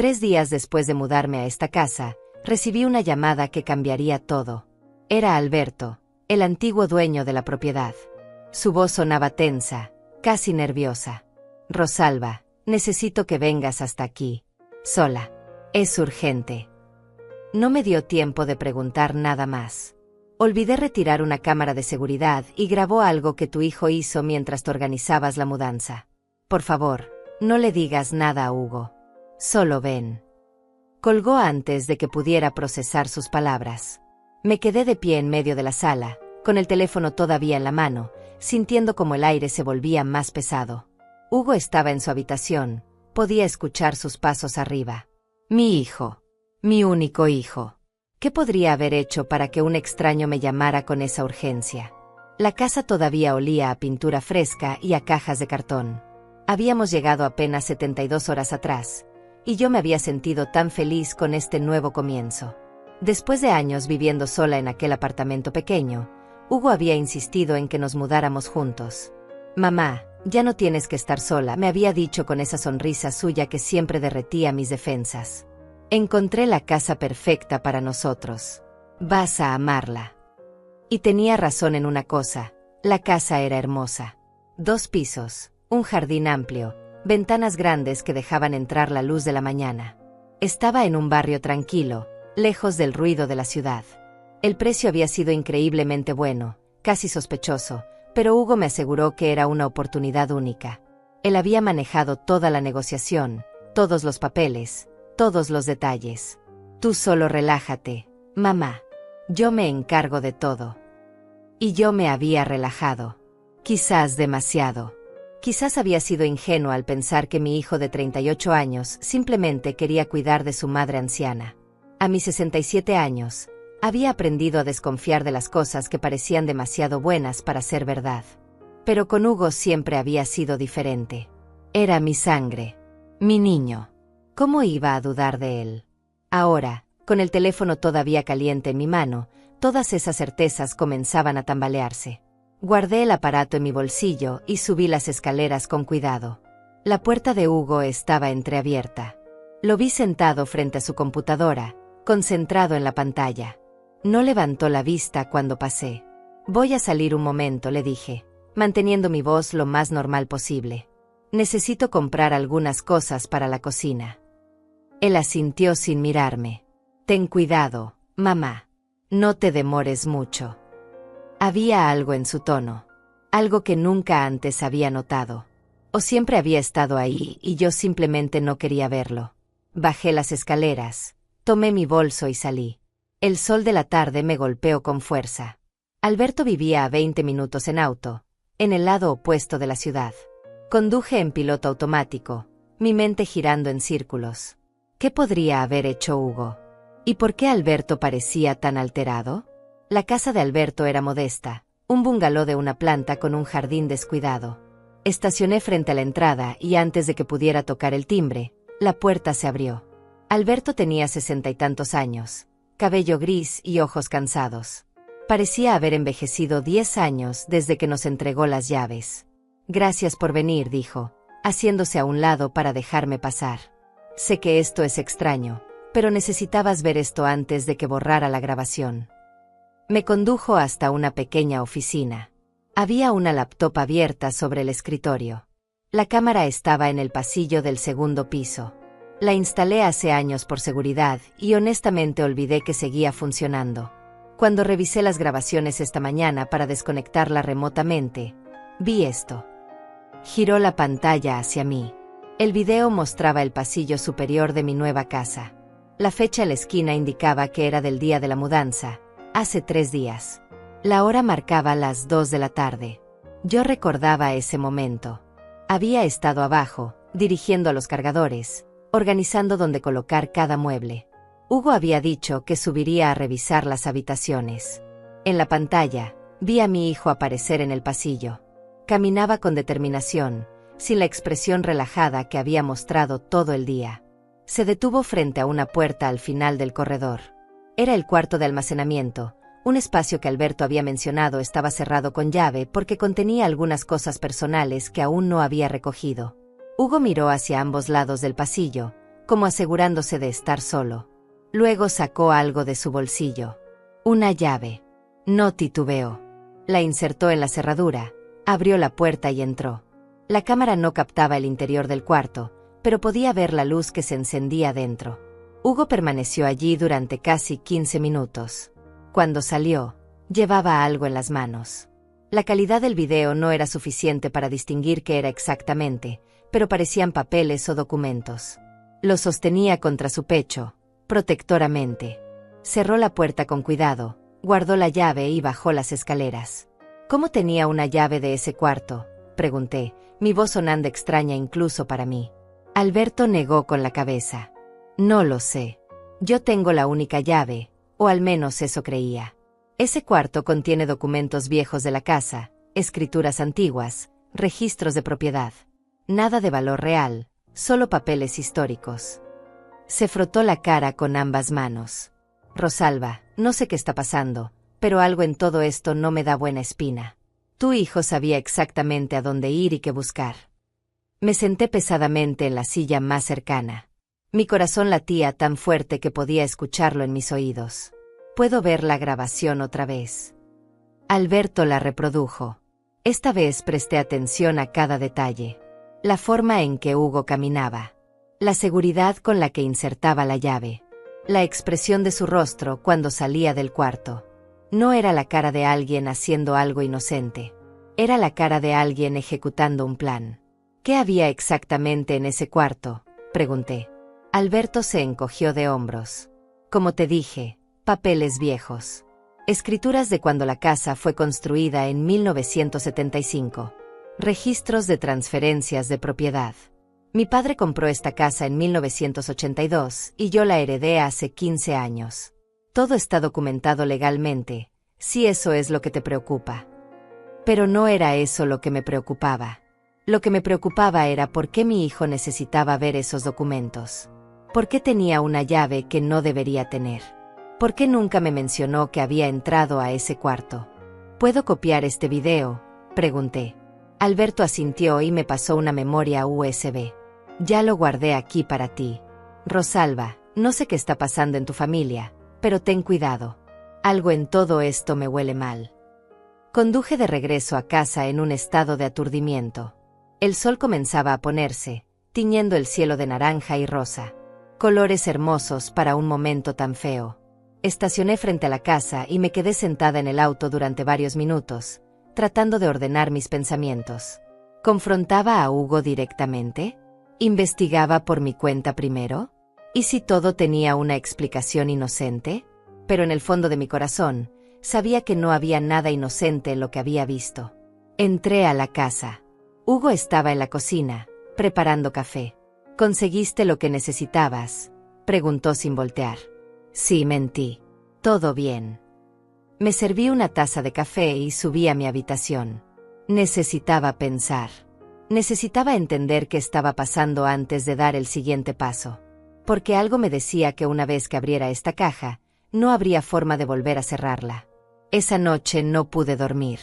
3 días después de mudarme a esta casa, recibí una llamada que cambiaría todo. Era Alberto, el antiguo dueño de la propiedad. Su voz sonaba tensa, casi nerviosa. Rosalba, necesito que vengas hasta aquí. Sola. Es urgente. No me dio tiempo de preguntar nada más. Olvidé retirar una cámara de seguridad y grabó algo que tu hijo hizo mientras te organizabas la mudanza. Por favor, no le digas nada a Hugo. Solo ven. Colgó antes de que pudiera procesar sus palabras. Me quedé de pie en medio de la sala, con el teléfono todavía en la mano, sintiendo como el aire se volvía más pesado. Hugo estaba en su habitación, podía escuchar sus pasos arriba. Mi hijo. Mi único hijo. ¿Qué podría haber hecho para que un extraño me llamara con esa urgencia? La casa todavía olía a pintura fresca y a cajas de cartón. Habíamos llegado apenas 72 horas atrás, y yo me había sentido tan feliz con este nuevo comienzo. Después de años viviendo sola en aquel apartamento pequeño, Hugo había insistido en que nos mudáramos juntos. Mamá, ya no tienes que estar sola, me había dicho con esa sonrisa suya que siempre derretía mis defensas. Encontré la casa perfecta para nosotros. Vas a amarla. Y tenía razón en una cosa, la casa era hermosa. 2 pisos, un jardín amplio, ventanas grandes que dejaban entrar la luz de la mañana. Estaba en un barrio tranquilo, lejos del ruido de la ciudad. El precio había sido increíblemente bueno, casi sospechoso, pero Hugo me aseguró que era una oportunidad única. Él había manejado toda la negociación, todos los papeles, todos los detalles. Tú solo relájate, mamá. Yo me encargo de todo. Y yo me había relajado. Quizás demasiado. Quizás había sido ingenuo al pensar que mi hijo de 38 años simplemente quería cuidar de su madre anciana. A mis 67 años, había aprendido a desconfiar de las cosas que parecían demasiado buenas para ser verdad. Pero con Hugo siempre había sido diferente. Era mi sangre. Mi niño. ¿Cómo iba a dudar de él? Ahora, con el teléfono todavía caliente en mi mano, todas esas certezas comenzaban a tambalearse. Guardé el aparato en mi bolsillo y subí las escaleras con cuidado. La puerta de Hugo estaba entreabierta. Lo vi sentado frente a su computadora, concentrado en la pantalla. No levantó la vista cuando pasé. Voy a salir un momento, le dije, manteniendo mi voz lo más normal posible. Necesito comprar algunas cosas para la cocina. Él asintió sin mirarme. Ten cuidado, mamá. No te demores mucho. Había algo en su tono. Algo que nunca antes había notado. O siempre había estado ahí y yo simplemente no quería verlo. Bajé las escaleras, tomé mi bolso y salí. El sol de la tarde me golpeó con fuerza. Alberto vivía a 20 minutos en auto, en el lado opuesto de la ciudad. Conduje en piloto automático, mi mente girando en círculos. ¿Qué podría haber hecho Hugo? ¿Y por qué Alberto parecía tan alterado? La casa de Alberto era modesta, un bungalow de una planta con un jardín descuidado. Estacioné frente a la entrada y antes de que pudiera tocar el timbre, la puerta se abrió. Alberto tenía 60 y tantos años, cabello gris y ojos cansados. Parecía haber envejecido 10 años desde que nos entregó las llaves. Gracias por venir, dijo, haciéndose a un lado para dejarme pasar. Sé que esto es extraño, pero necesitabas ver esto antes de que borrara la grabación. Me condujo hasta una pequeña oficina. Había una laptop abierta sobre el escritorio. La cámara estaba en el pasillo del segundo piso. La instalé hace años por seguridad y honestamente olvidé que seguía funcionando. Cuando revisé las grabaciones esta mañana para desconectarla remotamente, vi esto. Giró la pantalla hacia mí. El video mostraba el pasillo superior de mi nueva casa. La fecha en la esquina indicaba que era del día de la mudanza, hace 3 días. La hora marcaba las 2 de la tarde. Yo recordaba ese momento. Había estado abajo, dirigiendo a los cargadores, organizando dónde colocar cada mueble. Hugo había dicho que subiría a revisar las habitaciones. En la pantalla, vi a mi hijo aparecer en el pasillo. Caminaba con determinación, sin la expresión relajada que había mostrado todo el día. Se detuvo frente a una puerta al final del corredor. Era el cuarto de almacenamiento, un espacio que Alberto había mencionado estaba cerrado con llave porque contenía algunas cosas personales que aún no había recogido. Hugo miró hacia ambos lados del pasillo, como asegurándose de estar solo. Luego sacó algo de su bolsillo. Una llave. No titubeó. La insertó en la cerradura, abrió la puerta y entró. La cámara no captaba el interior del cuarto, pero podía ver la luz que se encendía dentro. Hugo permaneció allí durante casi 15 minutos. Cuando salió, llevaba algo en las manos. La calidad del video no era suficiente para distinguir qué era exactamente, pero parecían papeles o documentos. Lo sostenía contra su pecho, protectoramente. Cerró la puerta con cuidado, guardó la llave y bajó las escaleras. ¿Cómo tenía una llave de ese cuarto?, pregunté, mi voz sonando extraña incluso para mí. Alberto negó con la cabeza. No lo sé. Yo tengo la única llave, o al menos eso creía. Ese cuarto contiene documentos viejos de la casa, escrituras antiguas, registros de propiedad. Nada de valor real, solo papeles históricos. Se frotó la cara con ambas manos. Rosalba, no sé qué está pasando, pero algo en todo esto no me da buena espina. Tu hijo sabía exactamente a dónde ir y qué buscar. Me senté pesadamente en la silla más cercana. Mi corazón latía tan fuerte que podía escucharlo en mis oídos. Puedo ver la grabación otra vez. Alberto la reprodujo. Esta vez presté atención a cada detalle. La forma en que Hugo caminaba. La seguridad con la que insertaba la llave. La expresión de su rostro cuando salía del cuarto. No era la cara de alguien haciendo algo inocente. Era la cara de alguien ejecutando un plan. ¿Qué había exactamente en ese cuarto?, pregunté. Alberto se encogió de hombros. Como te dije, papeles viejos. Escrituras de cuando la casa fue construida en 1975. Registros de transferencias de propiedad. Mi padre compró esta casa en 1982 y yo la heredé hace 15 años. Todo está documentado legalmente, si eso es lo que te preocupa. Pero no era eso lo que me preocupaba. Lo que me preocupaba era por qué mi hijo necesitaba ver esos documentos. ¿Por qué tenía una llave que no debería tener? ¿Por qué nunca me mencionó que había entrado a ese cuarto? ¿Puedo copiar este video?, pregunté. Alberto asintió y me pasó una memoria USB. Ya lo guardé aquí para ti. Rosalba, no sé qué está pasando en tu familia, pero ten cuidado. Algo en todo esto me huele mal. Conduje de regreso a casa en un estado de aturdimiento. El sol comenzaba a ponerse, tiñendo el cielo de naranja y rosa. Colores hermosos para un momento tan feo. Estacioné frente a la casa y me quedé sentada en el auto durante varios minutos, tratando de ordenar mis pensamientos. ¿Confrontaba a Hugo directamente? ¿Investigaba por mi cuenta primero? ¿Y si todo tenía una explicación inocente? Pero en el fondo de mi corazón, sabía que no había nada inocente en lo que había visto. Entré a la casa. Hugo estaba en la cocina, preparando café. ¿Conseguiste lo que necesitabas?, preguntó sin voltear. Sí, mentí. Todo bien. Me serví una taza de café y subí a mi habitación. Necesitaba pensar. Necesitaba entender qué estaba pasando antes de dar el siguiente paso. Porque algo me decía que una vez que abriera esta caja, no habría forma de volver a cerrarla. Esa noche no pude dormir.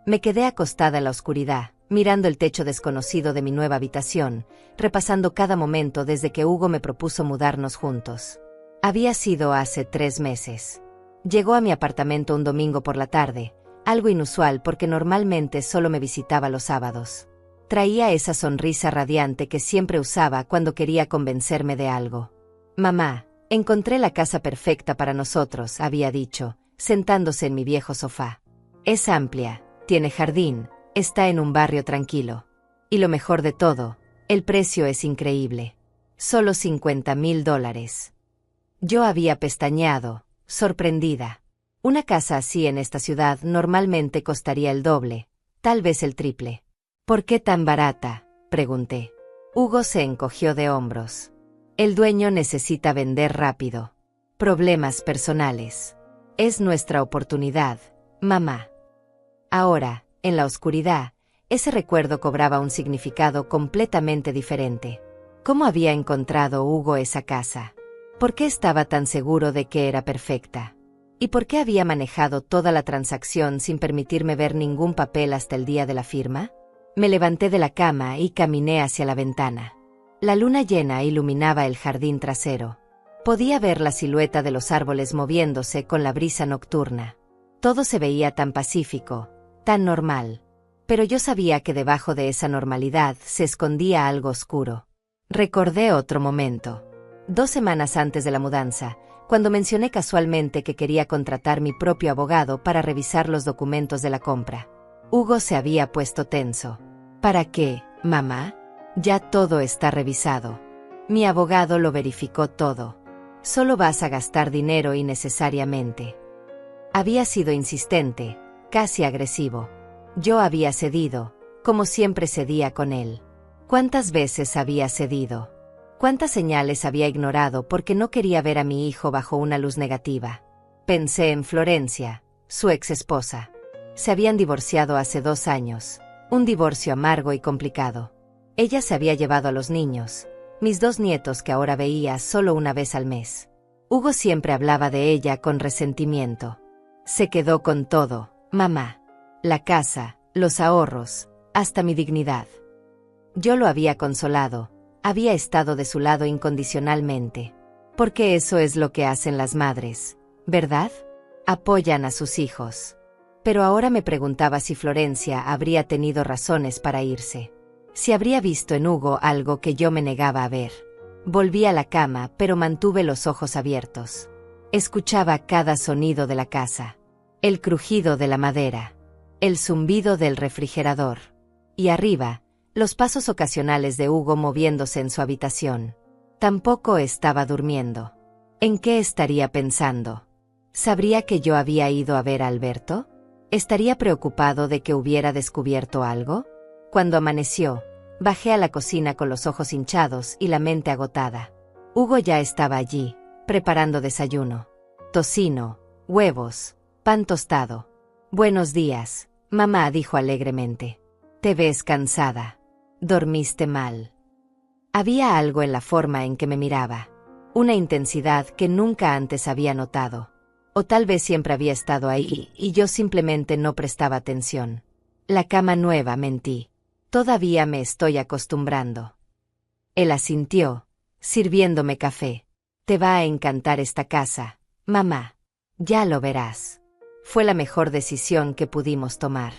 Me quedé acostada en la oscuridad, mirando el techo desconocido de mi nueva habitación, repasando cada momento desde que Hugo me propuso mudarnos juntos. Había sido hace 3 meses. Llegó a mi apartamento un domingo por la tarde, algo inusual porque normalmente solo me visitaba los sábados. Traía esa sonrisa radiante que siempre usaba cuando quería convencerme de algo. Mamá, encontré la casa perfecta para nosotros, había dicho, sentándose en mi viejo sofá. Es amplia, tiene jardín, está en un barrio tranquilo. Y lo mejor de todo, el precio es increíble. Solo $50,000. Yo había pestañeado, sorprendida. Una casa así en esta ciudad normalmente costaría el doble, tal vez el triple. ¿Por qué tan barata?, pregunté. Hugo se encogió de hombros. El dueño necesita vender rápido. Problemas personales. Es nuestra oportunidad, mamá. Ahora, en la oscuridad, ese recuerdo cobraba un significado completamente diferente. ¿Cómo había encontrado Hugo esa casa? ¿Por qué estaba tan seguro de que era perfecta? ¿Y por qué había manejado toda la transacción sin permitirme ver ningún papel hasta el día de la firma? Me levanté de la cama y caminé hacia la ventana. La luna llena iluminaba el jardín trasero. Podía ver la silueta de los árboles moviéndose con la brisa nocturna. Todo se veía tan pacífico, tan normal. Pero yo sabía que debajo de esa normalidad se escondía algo oscuro. Recordé otro momento. 2 semanas antes de la mudanza, cuando mencioné casualmente que quería contratar mi propio abogado para revisar los documentos de la compra. Hugo se había puesto tenso. ¿Para qué, mamá? Ya todo está revisado. Mi abogado lo verificó todo. Solo vas a gastar dinero innecesariamente. Había sido insistente, casi agresivo. Yo había cedido, como siempre cedía con él. ¿Cuántas veces había cedido? ¿Cuántas señales había ignorado porque no quería ver a mi hijo bajo una luz negativa? Pensé en Florencia, su ex esposa. Se habían divorciado hace 2 años, un divorcio amargo y complicado. Ella se había llevado a los niños, mis 2 nietos que ahora veía solo una vez al mes. Hugo siempre hablaba de ella con resentimiento. Se quedó con todo, mamá. La casa, los ahorros, hasta mi dignidad. Yo lo había consolado, había estado de su lado incondicionalmente. Porque eso es lo que hacen las madres, ¿verdad? Apoyan a sus hijos. Pero ahora me preguntaba si Florencia habría tenido razones para irse. Si habría visto en Hugo algo que yo me negaba a ver. Volví a la cama, pero mantuve los ojos abiertos. Escuchaba cada sonido de la casa. El crujido de la madera. El zumbido del refrigerador. Y arriba, los pasos ocasionales de Hugo moviéndose en su habitación. Tampoco estaba durmiendo. ¿En qué estaría pensando? ¿Sabría que yo había ido a ver a Alberto? ¿Estaría preocupado de que hubiera descubierto algo? Cuando amaneció, bajé a la cocina con los ojos hinchados y la mente agotada. Hugo ya estaba allí, preparando desayuno. Tocino, huevos, pan tostado. «Buenos días», mamá dijo alegremente. «Te ves cansada. Dormiste mal». Había algo en la forma en que me miraba. Una intensidad que nunca antes había notado. O tal vez siempre había estado ahí y yo simplemente no prestaba atención. La cama nueva, mentí. Todavía me estoy acostumbrando. Él asintió, sirviéndome café. «Te va a encantar esta casa, mamá. Ya lo verás». Fue la mejor decisión que pudimos tomar.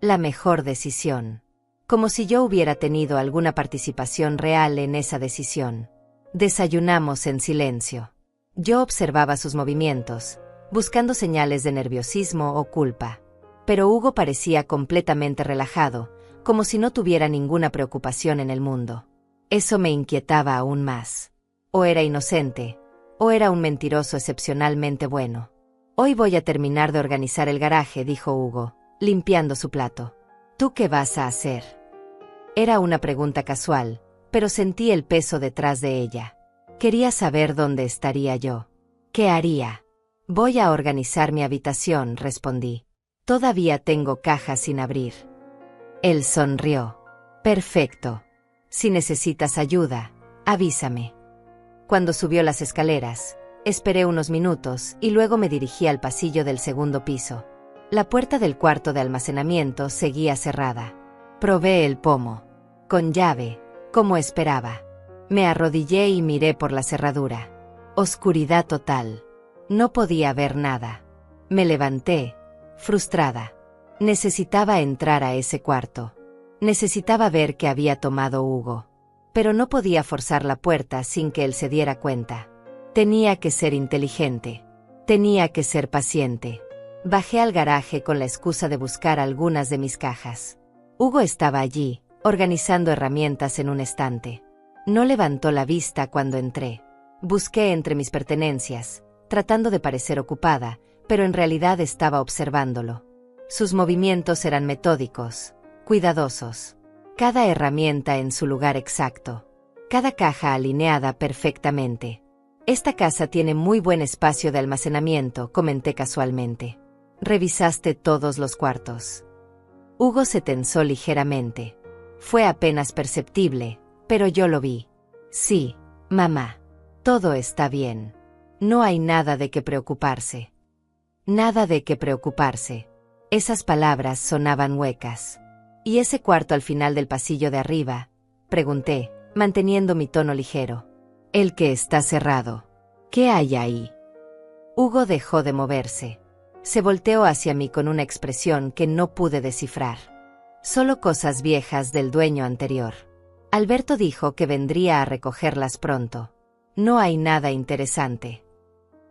La mejor decisión. Como si yo hubiera tenido alguna participación real en esa decisión. Desayunamos en silencio. Yo observaba sus movimientos, buscando señales de nerviosismo o culpa. Pero Hugo parecía completamente relajado, como si no tuviera ninguna preocupación en el mundo. Eso me inquietaba aún más. O era inocente, o era un mentiroso excepcionalmente bueno. «Hoy voy a terminar de organizar el garaje», dijo Hugo, limpiando su plato. «¿Tú qué vas a hacer?» Era una pregunta casual, pero sentí el peso detrás de ella. Quería saber dónde estaría yo. ¿Qué haría? «Voy a organizar mi habitación», respondí. «Todavía tengo cajas sin abrir». Él sonrió. «Perfecto. Si necesitas ayuda, avísame». Cuando subió las escaleras, esperé unos minutos y luego me dirigí al pasillo del 2º piso. La puerta del cuarto de almacenamiento seguía cerrada. Probé el pomo. Con llave, como esperaba. Me arrodillé y miré por la cerradura. Oscuridad total. No podía ver nada. Me levanté, frustrada. Necesitaba entrar a ese cuarto. Necesitaba ver qué había tomado Hugo. Pero no podía forzar la puerta sin que él se diera cuenta. Tenía que ser inteligente. Tenía que ser paciente. Bajé al garaje con la excusa de buscar algunas de mis cajas. Hugo estaba allí, organizando herramientas en un estante. No levantó la vista cuando entré. Busqué entre mis pertenencias, tratando de parecer ocupada, pero en realidad estaba observándolo. Sus movimientos eran metódicos, cuidadosos. Cada herramienta en su lugar exacto. Cada caja alineada perfectamente. «Esta casa tiene muy buen espacio de almacenamiento», comenté casualmente. «¿Revisaste todos los cuartos?» Hugo se tensó ligeramente. Fue apenas perceptible, pero yo lo vi. «Sí, mamá. Todo está bien. No hay nada de qué preocuparse». Nada de qué preocuparse. Esas palabras sonaban huecas. «¿Y ese cuarto al final del pasillo de arriba?», pregunté, manteniendo mi tono ligero. El que está cerrado. ¿Qué hay ahí? Hugo dejó de moverse. Se volteó hacia mí con una expresión que no pude descifrar. Solo cosas viejas del dueño anterior. Alberto dijo que vendría a recogerlas pronto. No hay nada interesante.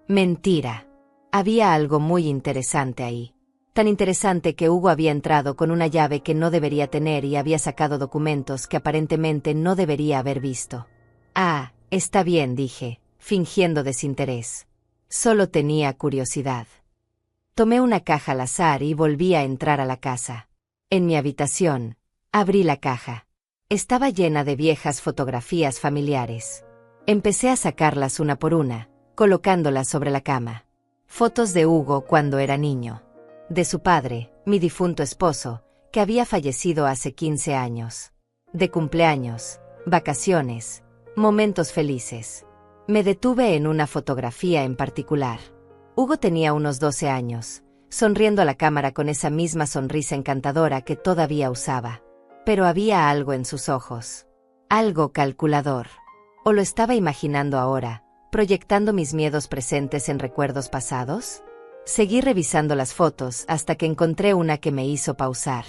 Mentira. Había algo muy interesante ahí. Tan interesante que Hugo había entrado con una llave que no debería tener y había sacado documentos que aparentemente no debería haber visto. Ah, está bien, dije, fingiendo desinterés. Solo tenía curiosidad. Tomé una caja al azar y volví a entrar a la casa. En mi habitación, abrí la caja. Estaba llena de viejas fotografías familiares. Empecé a sacarlas una por una, colocándolas sobre la cama. Fotos de Hugo cuando era niño. De su padre, mi difunto esposo, que había fallecido hace 15 años. De cumpleaños, vacaciones, momentos felices. Me detuve en una fotografía en particular. Hugo tenía unos 12 años, sonriendo a la cámara con esa misma sonrisa encantadora que todavía usaba. Pero había algo en sus ojos. Algo calculador. ¿O lo estaba imaginando ahora, proyectando mis miedos presentes en recuerdos pasados? Seguí revisando las fotos hasta que encontré una que me hizo pausar.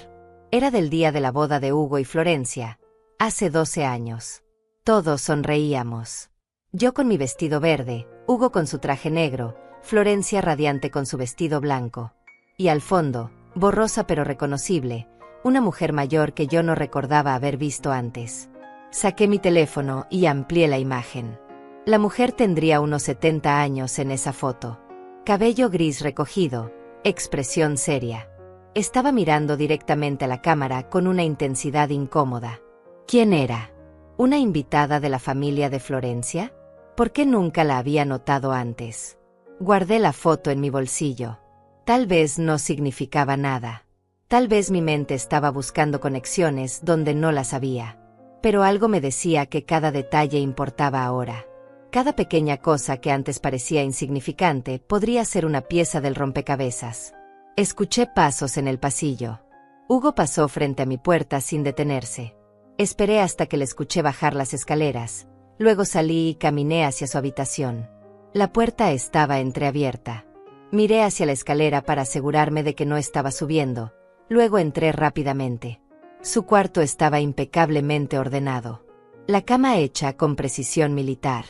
Era del día de la boda de Hugo y Florencia, hace 12 años. Todos sonreíamos. Yo con mi vestido verde, Hugo con su traje negro, Florencia radiante con su vestido blanco. Y al fondo, borrosa pero reconocible, una mujer mayor que yo no recordaba haber visto antes. Saqué mi teléfono y amplié la imagen. La mujer tendría unos 70 años en esa foto. Cabello gris recogido, expresión seria. Estaba mirando directamente a la cámara con una intensidad incómoda. ¿Quién era? ¿Una invitada de la familia de Florencia? ¿Por qué nunca la había notado antes? Guardé la foto en mi bolsillo. Tal vez no significaba nada. Tal vez mi mente estaba buscando conexiones donde no las había. Pero algo me decía que cada detalle importaba ahora. Cada pequeña cosa que antes parecía insignificante podría ser una pieza del rompecabezas. Escuché pasos en el pasillo. Hugo pasó frente a mi puerta sin detenerse. Esperé hasta que le escuché bajar las escaleras. Luego salí y caminé hacia su habitación. La puerta estaba entreabierta. Miré hacia la escalera para asegurarme de que no estaba subiendo. Luego entré rápidamente. Su cuarto estaba impecablemente ordenado. La cama hecha con precisión militar.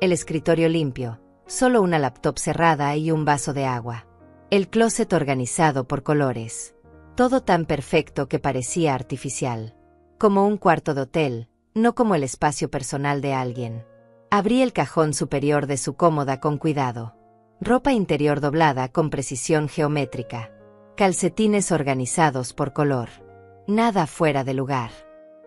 El escritorio limpio, solo una laptop cerrada y un vaso de agua. El closet organizado por colores. Todo tan perfecto que parecía artificial. Como un cuarto de hotel, no como el espacio personal de alguien. Abrí el cajón superior de su cómoda con cuidado. Ropa interior doblada con precisión geométrica. Calcetines organizados por color. Nada fuera de lugar.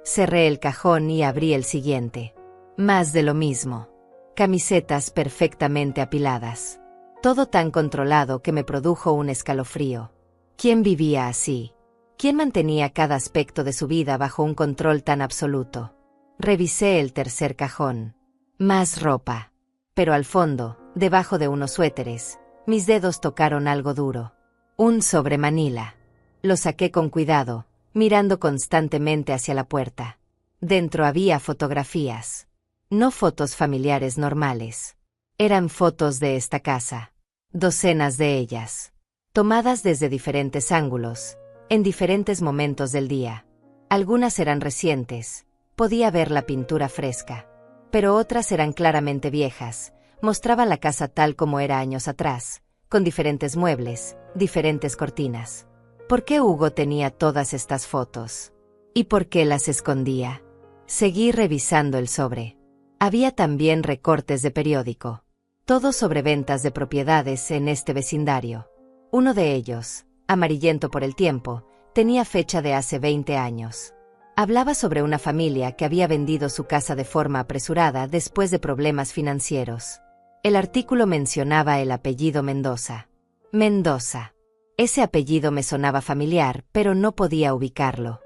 Cerré el cajón y abrí el siguiente. Más de lo mismo. Camisetas perfectamente apiladas. Todo tan controlado que me produjo un escalofrío. ¿Quién vivía así? ¿Quién mantenía cada aspecto de su vida bajo un control tan absoluto? Revisé el tercer cajón. Más ropa. Pero al fondo, debajo de unos suéteres, mis dedos tocaron algo duro. Un sobremanila. Lo saqué con cuidado, mirando constantemente hacia la puerta. Dentro había fotografías. No fotos familiares normales. Eran fotos de esta casa. Docenas de ellas. Tomadas desde diferentes ángulos, en diferentes momentos del día. Algunas eran recientes, podía ver la pintura fresca. Pero otras eran claramente viejas, mostraban la casa tal como era años atrás, con diferentes muebles, diferentes cortinas. ¿Por qué Hugo tenía todas estas fotos? ¿Y por qué las escondía? Seguí revisando el sobre. Había también recortes de periódico. Todo sobre ventas de propiedades en este vecindario. Uno de ellos, amarillento por el tiempo, tenía fecha de hace 20 años. Hablaba sobre una familia que había vendido su casa de forma apresurada después de problemas financieros. El artículo mencionaba el apellido Mendoza. Mendoza. Ese apellido me sonaba familiar, pero no podía ubicarlo.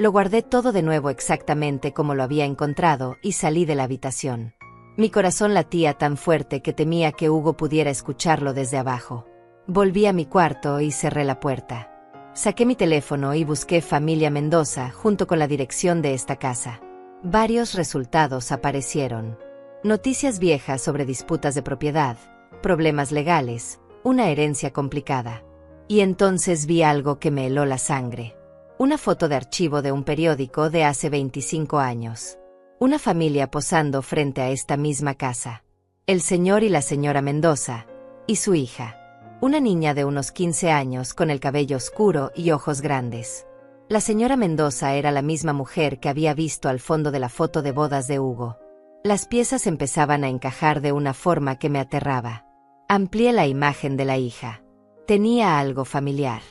Lo guardé todo de nuevo exactamente como lo había encontrado y salí de la habitación. Mi corazón latía tan fuerte que temía que Hugo pudiera escucharlo desde abajo. Volví a mi cuarto y cerré la puerta. Saqué mi teléfono y busqué familia Mendoza junto con la dirección de esta casa. Varios resultados aparecieron. Noticias viejas sobre disputas de propiedad, problemas legales, una herencia complicada. Y entonces vi algo que me heló la sangre. Una foto de archivo de un periódico de hace 25 años. Una familia posando frente a esta misma casa. El señor y la señora Mendoza, y su hija. Una niña de unos 15 años con el cabello oscuro y ojos grandes. La señora Mendoza era la misma mujer que había visto al fondo de la foto de bodas de Hugo. Las piezas empezaban a encajar de una forma que me aterraba. Amplié la imagen de la hija. Tenía algo familiar.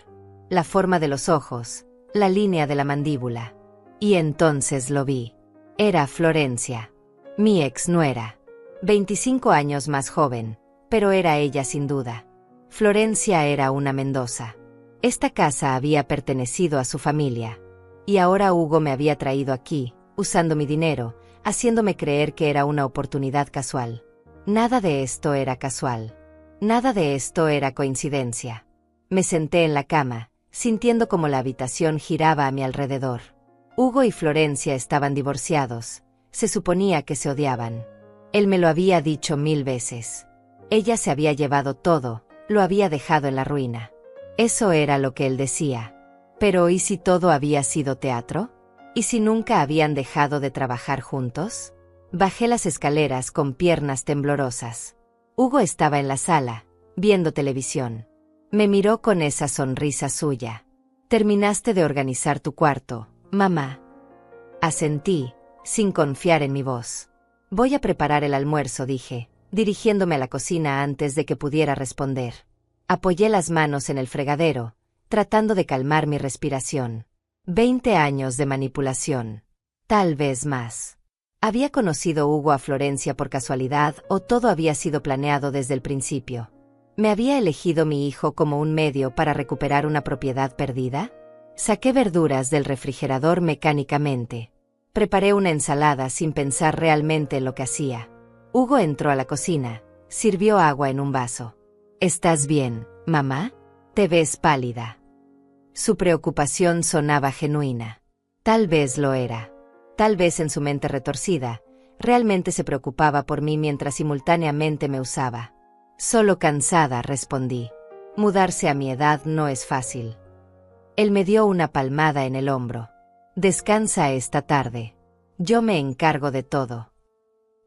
La forma de los ojos, la línea de la mandíbula. Y entonces lo vi. Era Florencia. Mi ex nuera. 25 años más joven, pero era ella sin duda. Florencia era una Mendoza. Esta casa había pertenecido a su familia. Y ahora Hugo me había traído aquí, usando mi dinero, haciéndome creer que era una oportunidad casual. Nada de esto era casual. Nada de esto era coincidencia. Me senté en la cama, sintiendo como la habitación giraba a mi alrededor. Hugo y Florencia estaban divorciados. Se suponía que se odiaban. Él me lo había dicho 1000 veces. Ella se había llevado todo, lo había dejado en la ruina. Eso era lo que él decía. Pero ¿y si todo había sido teatro? ¿Y si nunca habían dejado de trabajar juntos? Bajé las escaleras con piernas temblorosas. Hugo estaba en la sala, viendo televisión. Me miró con esa sonrisa suya. «Terminaste de organizar tu cuarto, mamá». Asentí, sin confiar en mi voz. «Voy a preparar el almuerzo», dije, dirigiéndome a la cocina antes de que pudiera responder. Apoyé las manos en el fregadero, tratando de calmar mi respiración. 20 años de manipulación. Tal vez más. ¿Había conocido Hugo a Florencia por casualidad o todo había sido planeado desde el principio? ¿Me había elegido mi hijo como un medio para recuperar una propiedad perdida? Saqué verduras del refrigerador mecánicamente. Preparé una ensalada sin pensar realmente en lo que hacía. Hugo entró a la cocina, sirvió agua en un vaso. «¿Estás bien, mamá? Te ves pálida». Su preocupación sonaba genuina. Tal vez lo era. Tal vez en su mente retorcida, realmente se preocupaba por mí mientras simultáneamente me usaba. «Solo cansada», respondí. «Mudarse a mi edad no es fácil». Él me dio una palmada en el hombro. «Descansa esta tarde. Yo me encargo de todo».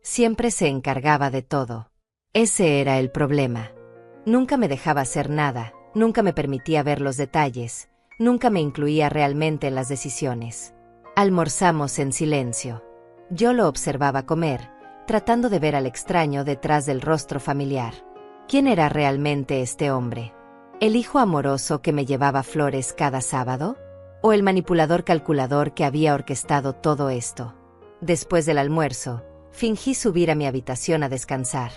Siempre se encargaba de todo. Ese era el problema. Nunca me dejaba hacer nada, nunca me permitía ver los detalles, nunca me incluía realmente en las decisiones. Almorzamos en silencio. Yo lo observaba comer, tratando de ver al extraño detrás del rostro familiar. ¿Quién era realmente este hombre? ¿El hijo amoroso que me llevaba flores cada sábado? ¿O el manipulador calculador que había orquestado todo esto? Después del almuerzo, fingí subir a mi habitación a descansar.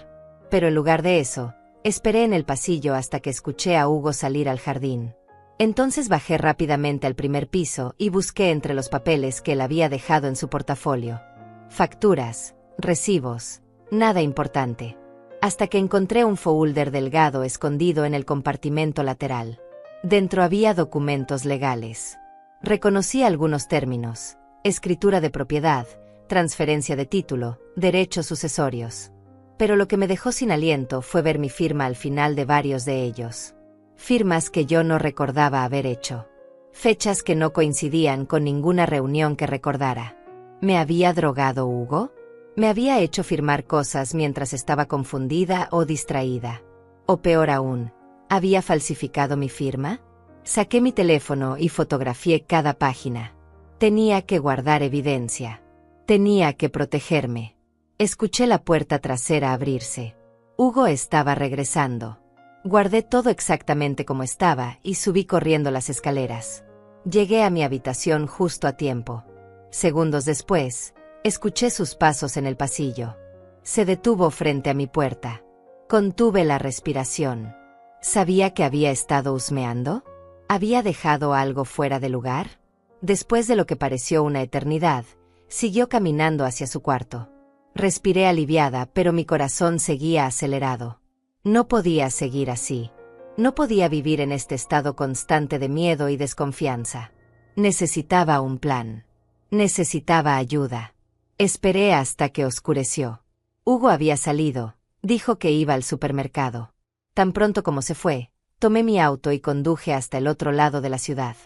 Pero en lugar de eso, esperé en el pasillo hasta que escuché a Hugo salir al jardín. Entonces bajé rápidamente al primer piso y busqué entre los papeles que él había dejado en su portafolio. Facturas, recibos, nada importante. Hasta que encontré un folder delgado escondido en el compartimento lateral. Dentro había documentos legales. Reconocí algunos términos: escritura de propiedad, transferencia de título, derechos sucesorios. Pero lo que me dejó sin aliento fue ver mi firma al final de varios de ellos. Firmas que yo no recordaba haber hecho. Fechas que no coincidían con ninguna reunión que recordara. ¿Me había drogado Hugo? ¿Me había hecho firmar cosas mientras estaba confundida o distraída? O peor aún, ¿había falsificado mi firma? Saqué mi teléfono y fotografié cada página. Tenía que guardar evidencia. Tenía que protegerme. Escuché la puerta trasera abrirse. Hugo estaba regresando. Guardé todo exactamente como estaba y subí corriendo las escaleras. Llegué a mi habitación justo a tiempo. Segundos después, escuché sus pasos en el pasillo. Se detuvo frente a mi puerta. Contuve la respiración. ¿Sabía que había estado husmeando? ¿Había dejado algo fuera de lugar? Después de lo que pareció una eternidad, siguió caminando hacia su cuarto. Respiré aliviada, pero mi corazón seguía acelerado. No podía seguir así. No podía vivir en este estado constante de miedo y desconfianza. Necesitaba un plan. Necesitaba ayuda. Esperé hasta que oscureció. Hugo había salido, dijo que iba al supermercado. Tan pronto como se fue, tomé mi auto y conduje hasta el otro lado de la ciudad.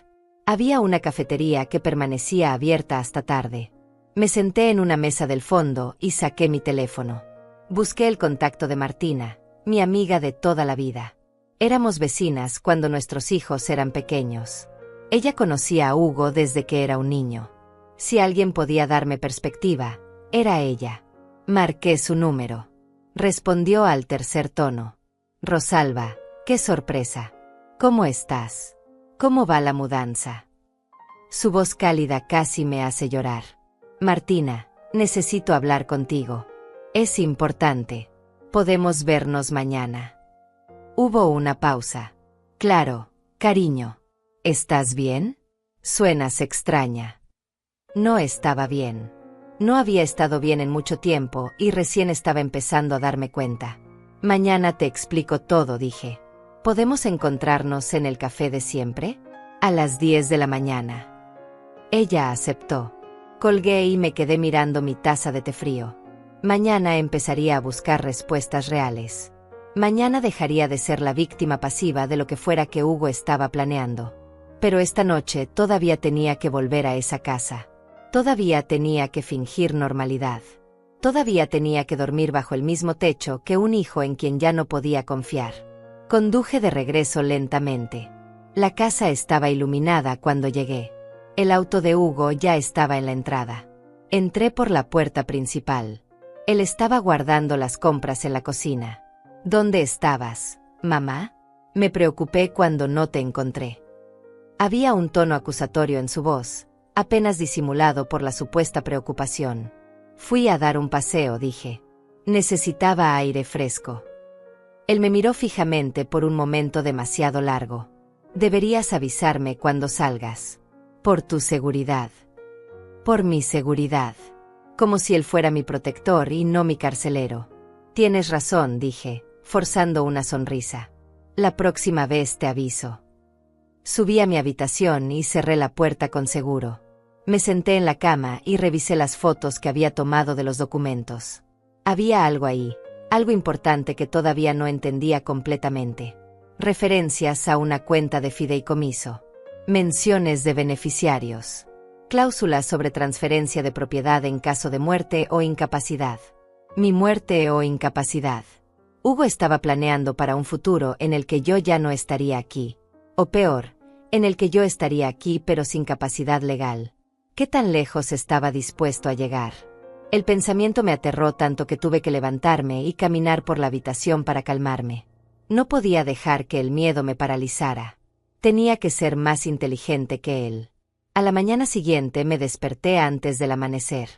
Había una cafetería que permanecía abierta hasta tarde. Me senté en una mesa del fondo y saqué mi teléfono. Busqué el contacto de Martina, mi amiga de toda la vida. Éramos vecinas cuando nuestros hijos eran pequeños. Ella conocía a Hugo desde que era un niño. Si alguien podía darme perspectiva, era ella. Marqué su número. Respondió al tercer tono. Rosalba, qué sorpresa. ¿Cómo estás? ¿Cómo va la mudanza? Su voz cálida casi me hace llorar. Martina, necesito hablar contigo. Es importante. Podemos vernos mañana. Hubo una pausa. Claro, cariño. ¿Estás bien? Suenas extraña. No estaba bien. No había estado bien en mucho tiempo y recién estaba empezando a darme cuenta. Mañana te explico todo, dije. ¿Podemos encontrarnos en el café de siempre? A las 10 de la mañana. Ella aceptó. Colgué y me quedé mirando mi taza de té frío. Mañana empezaría a buscar respuestas reales. Mañana dejaría de ser la víctima pasiva de lo que fuera que Hugo estaba planeando. Pero esta noche todavía tenía que volver a esa casa. Todavía tenía que fingir normalidad. Todavía tenía que dormir bajo el mismo techo que un hijo en quien ya no podía confiar. Conduje de regreso lentamente. La casa estaba iluminada cuando llegué. El auto de Hugo ya estaba en la entrada. Entré por la puerta principal. Él estaba guardando las compras en la cocina. ¿Dónde estabas, mamá? Me preocupé cuando no te encontré. Había un tono acusatorio en su voz, apenas disimulado por la supuesta preocupación. Fui a dar un paseo, dije. Necesitaba aire fresco. Él me miró fijamente por un momento demasiado largo. Deberías avisarme cuando salgas. Por tu seguridad. Por mi seguridad. Como si él fuera mi protector y no mi carcelero. Tienes razón, dije, forzando una sonrisa. La próxima vez te aviso. Subí a mi habitación y cerré la puerta con seguro. Me senté en la cama y revisé las fotos que había tomado de los documentos. Había algo ahí, algo importante que todavía no entendía completamente. Referencias a una cuenta de fideicomiso. Menciones de beneficiarios. Cláusulas sobre transferencia de propiedad en caso de muerte o incapacidad. Mi muerte o incapacidad. Hugo estaba planeando para un futuro en el que yo ya no estaría aquí. O peor, en el que yo estaría aquí pero sin capacidad legal. ¿Qué tan lejos estaba dispuesto a llegar? El pensamiento me aterró tanto que tuve que levantarme y caminar por la habitación para calmarme. No podía dejar que el miedo me paralizara. Tenía que ser más inteligente que él. A la mañana siguiente me desperté antes del amanecer.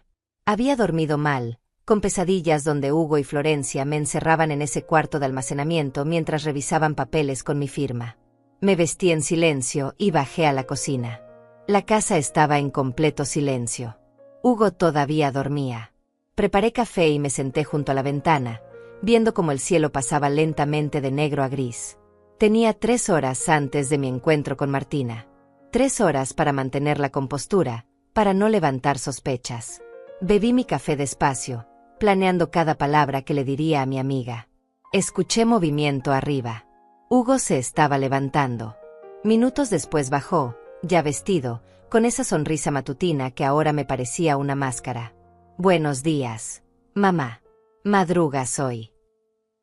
Había dormido mal, con pesadillas donde Hugo y Florencia me encerraban en ese cuarto de almacenamiento mientras revisaban papeles con mi firma. Me vestí en silencio y bajé a la cocina. La casa estaba en completo silencio. Hugo todavía dormía. Preparé café y me senté junto a la ventana, viendo cómo el cielo pasaba lentamente de negro a gris. Tenía 3 horas antes de mi encuentro con Martina. 3 horas para mantener la compostura, para no levantar sospechas. Bebí mi café despacio, planeando cada palabra que le diría a mi amiga. Escuché movimiento arriba. Hugo se estaba levantando. Minutos después bajó, ya vestido, con esa sonrisa matutina que ahora me parecía una máscara. Buenos días, mamá. Madrugas hoy.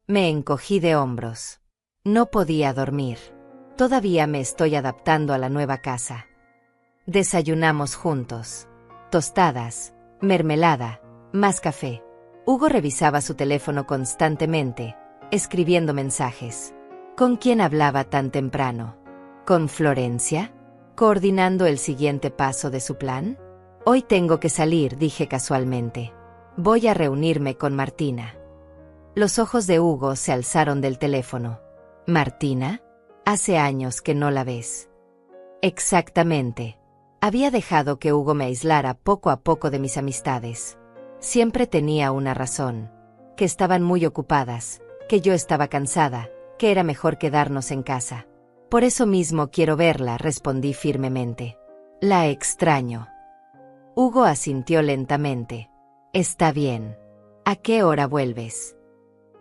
Me encogí de hombros. No podía dormir. Todavía me estoy adaptando a la nueva casa. Desayunamos juntos. Tostadas, mermelada, más café. Hugo revisaba su teléfono constantemente, escribiendo mensajes. ¿Con quién hablaba tan temprano? ¿Con Florencia? ¿Coordinando el siguiente paso de su plan? Hoy tengo que salir, dije casualmente. Voy a reunirme con Martina. Los ojos de Hugo se alzaron del teléfono. ¿Martina? Hace años que no la ves. Exactamente. Había dejado que Hugo me aislara poco a poco de mis amistades. Siempre tenía una razón. Que estaban muy ocupadas, que yo estaba cansada, que era mejor quedarnos en casa. Por eso mismo quiero verla, respondí firmemente. La extraño. Hugo asintió lentamente. Está bien. ¿A qué hora vuelves?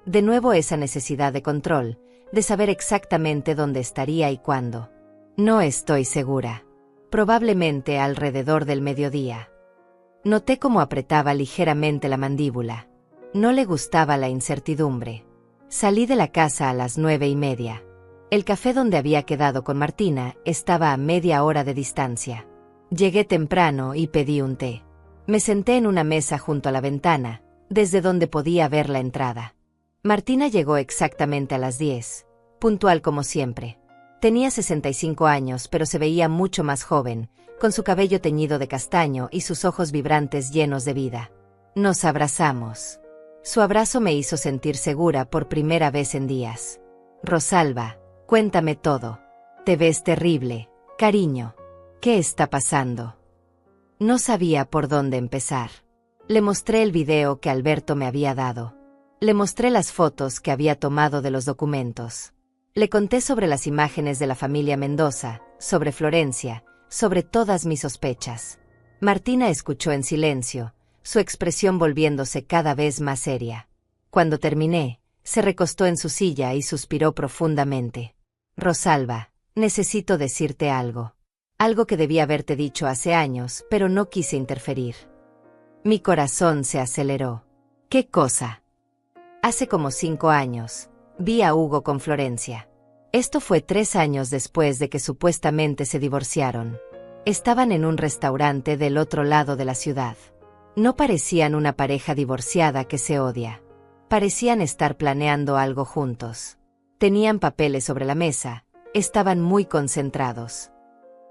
De nuevo esa necesidad de control, de saber exactamente dónde estaría y cuándo. No estoy segura. Probablemente alrededor del mediodía. Noté cómo apretaba ligeramente la mandíbula. No le gustaba la incertidumbre. Salí de la casa a las 9:30. El café donde había quedado con Martina estaba a media hora de distancia. Llegué temprano y pedí un té. Me senté en una mesa junto a la ventana, desde donde podía ver la entrada. Martina llegó exactamente a las 10, puntual como siempre. Tenía 65 años, pero se veía mucho más joven, con su cabello teñido de castaño y sus ojos vibrantes llenos de vida. Nos abrazamos. Su abrazo me hizo sentir segura por primera vez en días. Rosalba, cuéntame todo. Te ves terrible, cariño. ¿Qué está pasando? No sabía por dónde empezar. Le mostré el video que Alberto me había dado. Le mostré las fotos que había tomado de los documentos. Le conté sobre las imágenes de la familia Mendoza, sobre Florencia, sobre todas mis sospechas. Martina escuchó en silencio, su expresión volviéndose cada vez más seria. Cuando terminé, se recostó en su silla y suspiró profundamente. Rosalba, necesito decirte algo. Algo que debí haberte dicho hace años, pero no quise interferir. Mi corazón se aceleró. ¿Qué cosa? Hace como 5 años, vi a Hugo con Florencia. Esto fue 3 años después de que supuestamente se divorciaron. Estaban en un restaurante del otro lado de la ciudad. No parecían una pareja divorciada que se odia. Parecían estar planeando algo juntos. Tenían papeles sobre la mesa, estaban muy concentrados.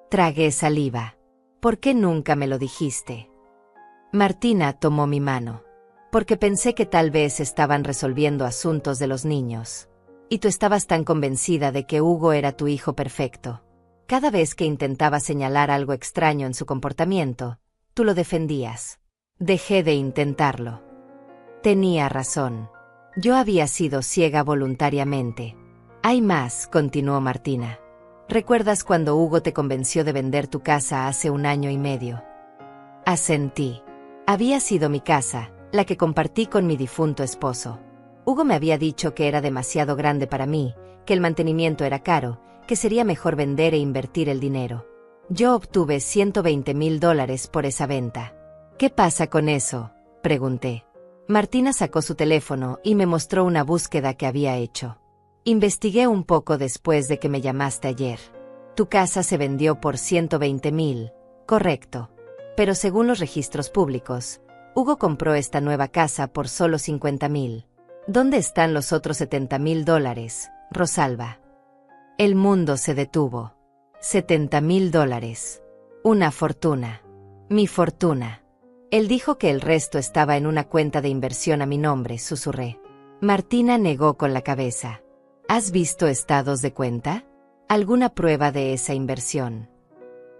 Tragué saliva. ¿Por qué nunca me lo dijiste? Martina tomó mi mano. Porque pensé que tal vez estaban resolviendo asuntos de los niños. Y tú estabas tan convencida de que Hugo era tu hijo perfecto. Cada vez que intentaba señalar algo extraño en su comportamiento, tú lo defendías. Dejé de intentarlo. Tenía razón. Yo había sido ciega voluntariamente. Hay más, continuó Martina. ¿Recuerdas cuando Hugo te convenció de vender tu casa hace 1 año y medio? Asentí. Había sido mi casa, la que compartí con mi difunto esposo. Hugo me había dicho que era demasiado grande para mí, que el mantenimiento era caro, que sería mejor vender e invertir el dinero. Yo obtuve $120,000 por esa venta. ¿Qué pasa con eso?, pregunté. Martina sacó su teléfono y me mostró una búsqueda que había hecho. Investigué un poco después de que me llamaste ayer. Tu casa se vendió por 120,000, correcto. Pero según los registros públicos, Hugo compró esta nueva casa por solo 50,000. ¿Dónde están los otros $70,000, Rosalba? El mundo se detuvo. $70,000. Una fortuna. Mi fortuna. Él dijo que el resto estaba en una cuenta de inversión a mi nombre, susurré. Martina negó con la cabeza. ¿Has visto estados de cuenta? ¿Alguna prueba de esa inversión?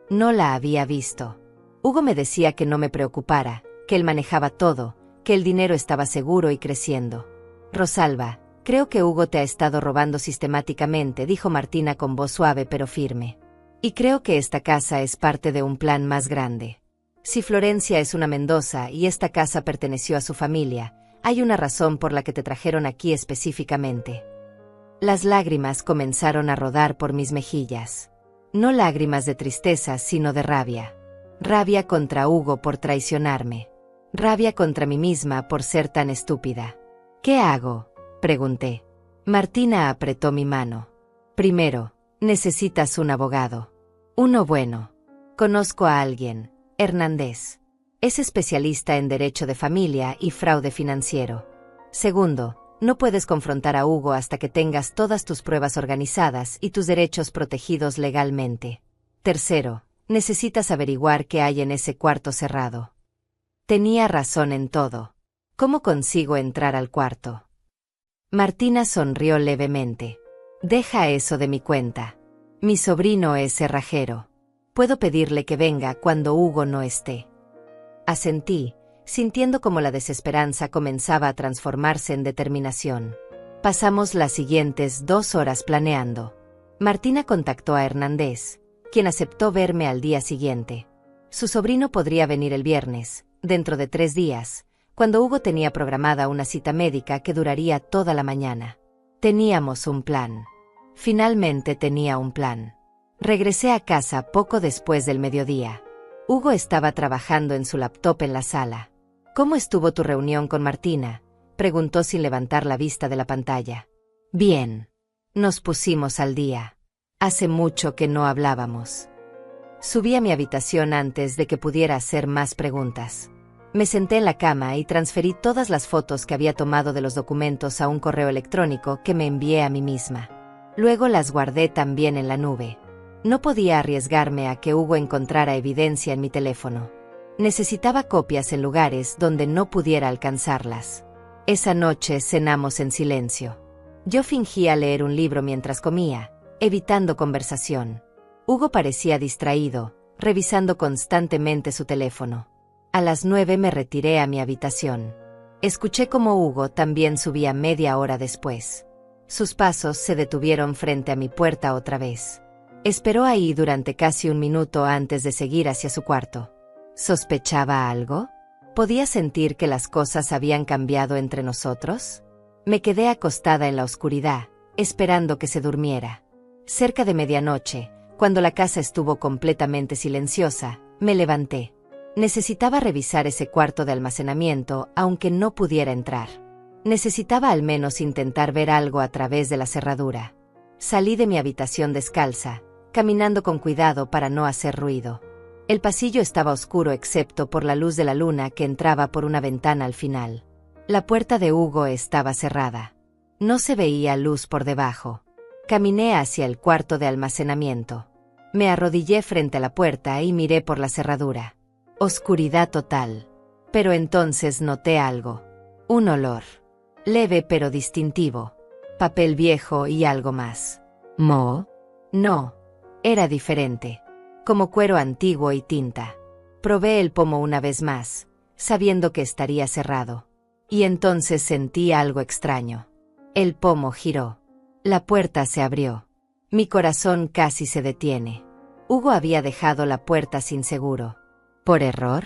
No la había visto. Hugo me decía que no me preocupara, que él manejaba todo, que el dinero estaba seguro y creciendo. Rosalba, creo que Hugo te ha estado robando sistemáticamente, dijo Martina con voz suave pero firme. Y creo que esta casa es parte de un plan más grande. Si Florencia es una Mendoza y esta casa perteneció a su familia, hay una razón por la que te trajeron aquí específicamente. Las lágrimas comenzaron a rodar por mis mejillas. No lágrimas de tristeza, sino de rabia. Rabia contra Hugo por traicionarme. Rabia contra mí misma por ser tan estúpida. ¿Qué hago?, pregunté. Martina apretó mi mano. Primero, necesitas un abogado. Uno bueno. Conozco a alguien, Hernández. Es especialista en derecho de familia y fraude financiero. Segundo, no puedes confrontar a Hugo hasta que tengas todas tus pruebas organizadas y tus derechos protegidos legalmente. Tercero, necesitas averiguar qué hay en ese cuarto cerrado. Tenía razón en todo. ¿Cómo consigo entrar al cuarto? Martina sonrió levemente. Deja eso de mi cuenta. Mi sobrino es cerrajero. Puedo pedirle que venga cuando Hugo no esté. Asentí, sintiendo como la desesperanza comenzaba a transformarse en determinación. Pasamos las siguientes 2 horas planeando. Martina contactó a Hernández, quien aceptó verme al día siguiente. Su sobrino podría venir el viernes, dentro de 3 días, cuando Hugo tenía programada una cita médica que duraría toda la mañana. Teníamos un plan. Finalmente tenía un plan. Regresé a casa poco después del mediodía. Hugo estaba trabajando en su laptop en la sala. ¿Cómo estuvo tu reunión con Martina?, preguntó sin levantar la vista de la pantalla. Bien. Nos pusimos al día. Hace mucho que no hablábamos. Subí a mi habitación antes de que pudiera hacer más preguntas. Me senté en la cama y transferí todas las fotos que había tomado de los documentos a un correo electrónico que me envié a mí misma. Luego las guardé también en la nube. No podía arriesgarme a que Hugo encontrara evidencia en mi teléfono. Necesitaba copias en lugares donde no pudiera alcanzarlas. Esa noche cenamos en silencio. Yo fingía leer un libro mientras comía, evitando conversación. Hugo parecía distraído, revisando constantemente su teléfono. A las 9 me retiré a mi habitación. Escuché cómo Hugo también subía media hora después. Sus pasos se detuvieron frente a mi puerta otra vez. Esperó ahí durante casi un minuto antes de seguir hacia su cuarto. ¿Sospechaba algo? ¿Podía sentir que las cosas habían cambiado entre nosotros? Me quedé acostada en la oscuridad, esperando que se durmiera. Cerca de medianoche, cuando la casa estuvo completamente silenciosa, me levanté. Necesitaba revisar ese cuarto de almacenamiento, aunque no pudiera entrar. Necesitaba al menos intentar ver algo a través de la cerradura. Salí de mi habitación descalza, caminando con cuidado para no hacer ruido. El pasillo estaba oscuro excepto por la luz de la luna que entraba por una ventana al final. La puerta de Hugo estaba cerrada. No se veía luz por debajo. Caminé hacia el cuarto de almacenamiento. Me arrodillé frente a la puerta y miré por la cerradura. Oscuridad total. Pero entonces noté algo. Un olor. Leve pero distintivo. Papel viejo y algo más. ¿Moho? No. Era diferente. Como cuero antiguo y tinta. Probé el pomo una vez más, sabiendo que estaría cerrado. Y entonces sentí algo extraño. El pomo giró. La puerta se abrió. Mi corazón casi se detiene. Hugo había dejado la puerta sin seguro. ¿Por error?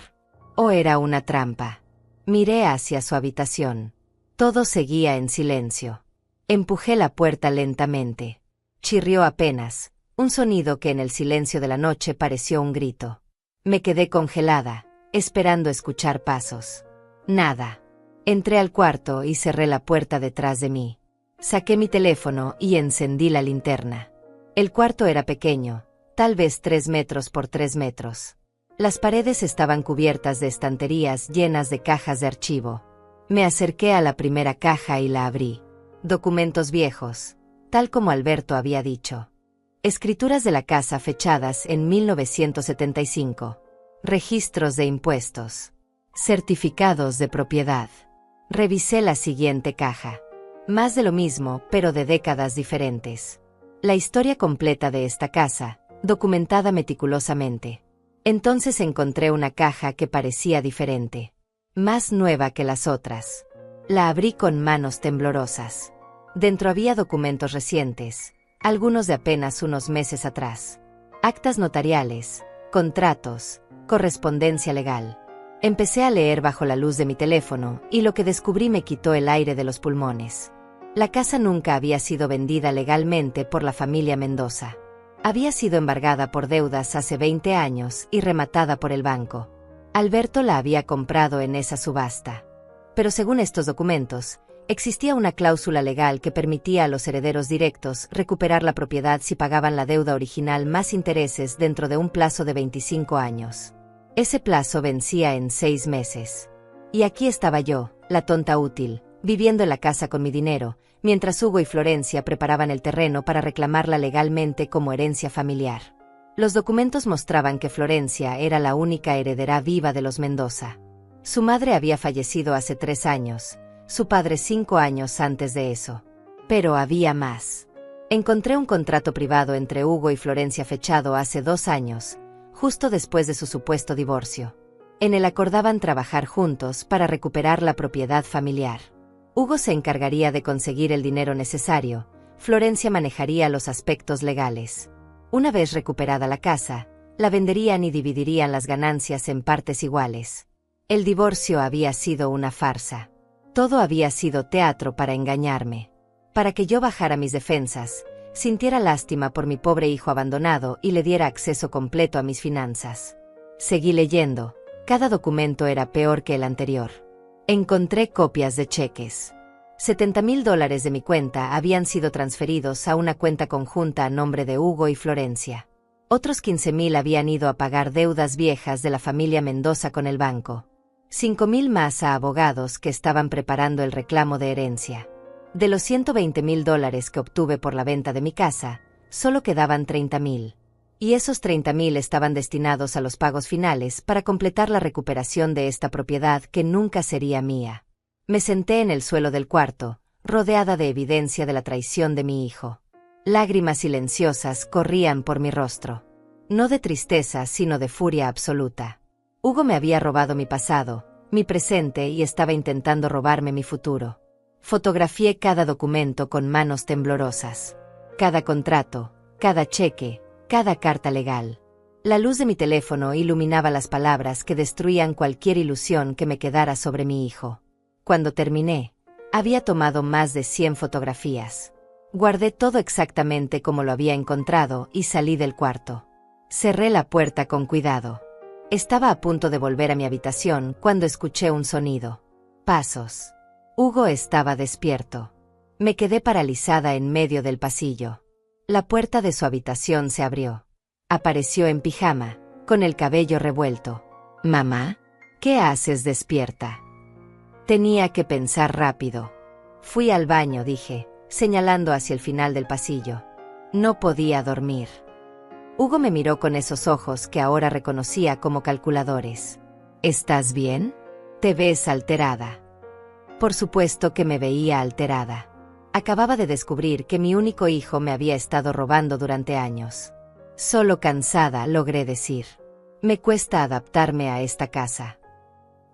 ¿O era una trampa? Miré hacia su habitación. Todo seguía en silencio. Empujé la puerta lentamente. Chirrió apenas. Un sonido que en el silencio de la noche pareció un grito. Me quedé congelada, esperando escuchar pasos. Nada. Entré al cuarto y cerré la puerta detrás de mí. Saqué mi teléfono y encendí la linterna. El cuarto era pequeño, tal vez 3 metros por 3 metros. Las paredes estaban cubiertas de estanterías llenas de cajas de archivo. Me acerqué a la primera caja y la abrí. Documentos viejos, tal como Alberto había dicho. Escrituras de la casa fechadas en 1975. Registros de impuestos. Certificados de propiedad. Revisé la siguiente caja. Más de lo mismo, pero de décadas diferentes. La historia completa de esta casa, documentada meticulosamente. Entonces encontré una caja que parecía diferente. Más nueva que las otras. La abrí con manos temblorosas. Dentro había documentos recientes. Algunos de apenas unos meses atrás. Actas notariales, contratos, correspondencia legal. Empecé a leer bajo la luz de mi teléfono y lo que descubrí me quitó el aire de los pulmones. La casa nunca había sido vendida legalmente por la familia Mendoza. Había sido embargada por deudas hace 20 años y rematada por el banco. Alberto la había comprado en esa subasta. Pero según estos documentos, existía una cláusula legal que permitía a los herederos directos recuperar la propiedad si pagaban la deuda original más intereses dentro de un plazo de 25 años. Ese plazo vencía en 6 meses. Y aquí estaba yo, la tonta útil, viviendo en la casa con mi dinero, mientras Hugo y Florencia preparaban el terreno para reclamarla legalmente como herencia familiar. Los documentos mostraban que Florencia era la única heredera viva de los Mendoza. Su madre había fallecido hace 3 años. Su padre 5 años antes de eso. Pero había más. Encontré un contrato privado entre Hugo y Florencia fechado hace 2 años, justo después de su supuesto divorcio. En él acordaban trabajar juntos para recuperar la propiedad familiar. Hugo se encargaría de conseguir el dinero necesario, Florencia manejaría los aspectos legales. Una vez recuperada la casa, la venderían y dividirían las ganancias en partes iguales. El divorcio había sido una farsa. Todo había sido teatro para engañarme. Para que yo bajara mis defensas, sintiera lástima por mi pobre hijo abandonado y le diera acceso completo a mis finanzas. Seguí leyendo. Cada documento era peor que el anterior. Encontré copias de cheques. $70,000 de mi cuenta habían sido transferidos a una cuenta conjunta a nombre de Hugo y Florencia. Otros 15,000 habían ido a pagar deudas viejas de la familia Mendoza con el banco. 5,000 más a abogados que estaban preparando el reclamo de herencia. De los $120,000 que obtuve por la venta de mi casa, solo quedaban 30,000. Y esos 30,000 estaban destinados a los pagos finales para completar la recuperación de esta propiedad que nunca sería mía. Me senté en el suelo del cuarto, rodeada de evidencia de la traición de mi hijo. Lágrimas silenciosas corrían por mi rostro. No de tristeza, sino de furia absoluta. Hugo me había robado mi pasado, mi presente y estaba intentando robarme mi futuro. Fotografié cada documento con manos temblorosas. Cada contrato, cada cheque, cada carta legal. La luz de mi teléfono iluminaba las palabras que destruían cualquier ilusión que me quedara sobre mi hijo. Cuando terminé, había tomado más de 100 fotografías. Guardé todo exactamente como lo había encontrado y salí del cuarto. Cerré la puerta con cuidado. Estaba a punto de volver a mi habitación cuando escuché un sonido. Pasos. Hugo estaba despierto. Me quedé paralizada en medio del pasillo. La puerta de su habitación se abrió. Apareció en pijama, con el cabello revuelto. «Mamá, ¿qué haces despierta?» Tenía que pensar rápido. Fui al baño, dije, señalando hacia el final del pasillo. No podía dormir. Hugo me miró con esos ojos que ahora reconocía como calculadores. «¿Estás bien? Te ves alterada». Por supuesto que me veía alterada. Acababa de descubrir que mi único hijo me había estado robando durante años. Solo cansada, logré decir. Me cuesta adaptarme a esta casa.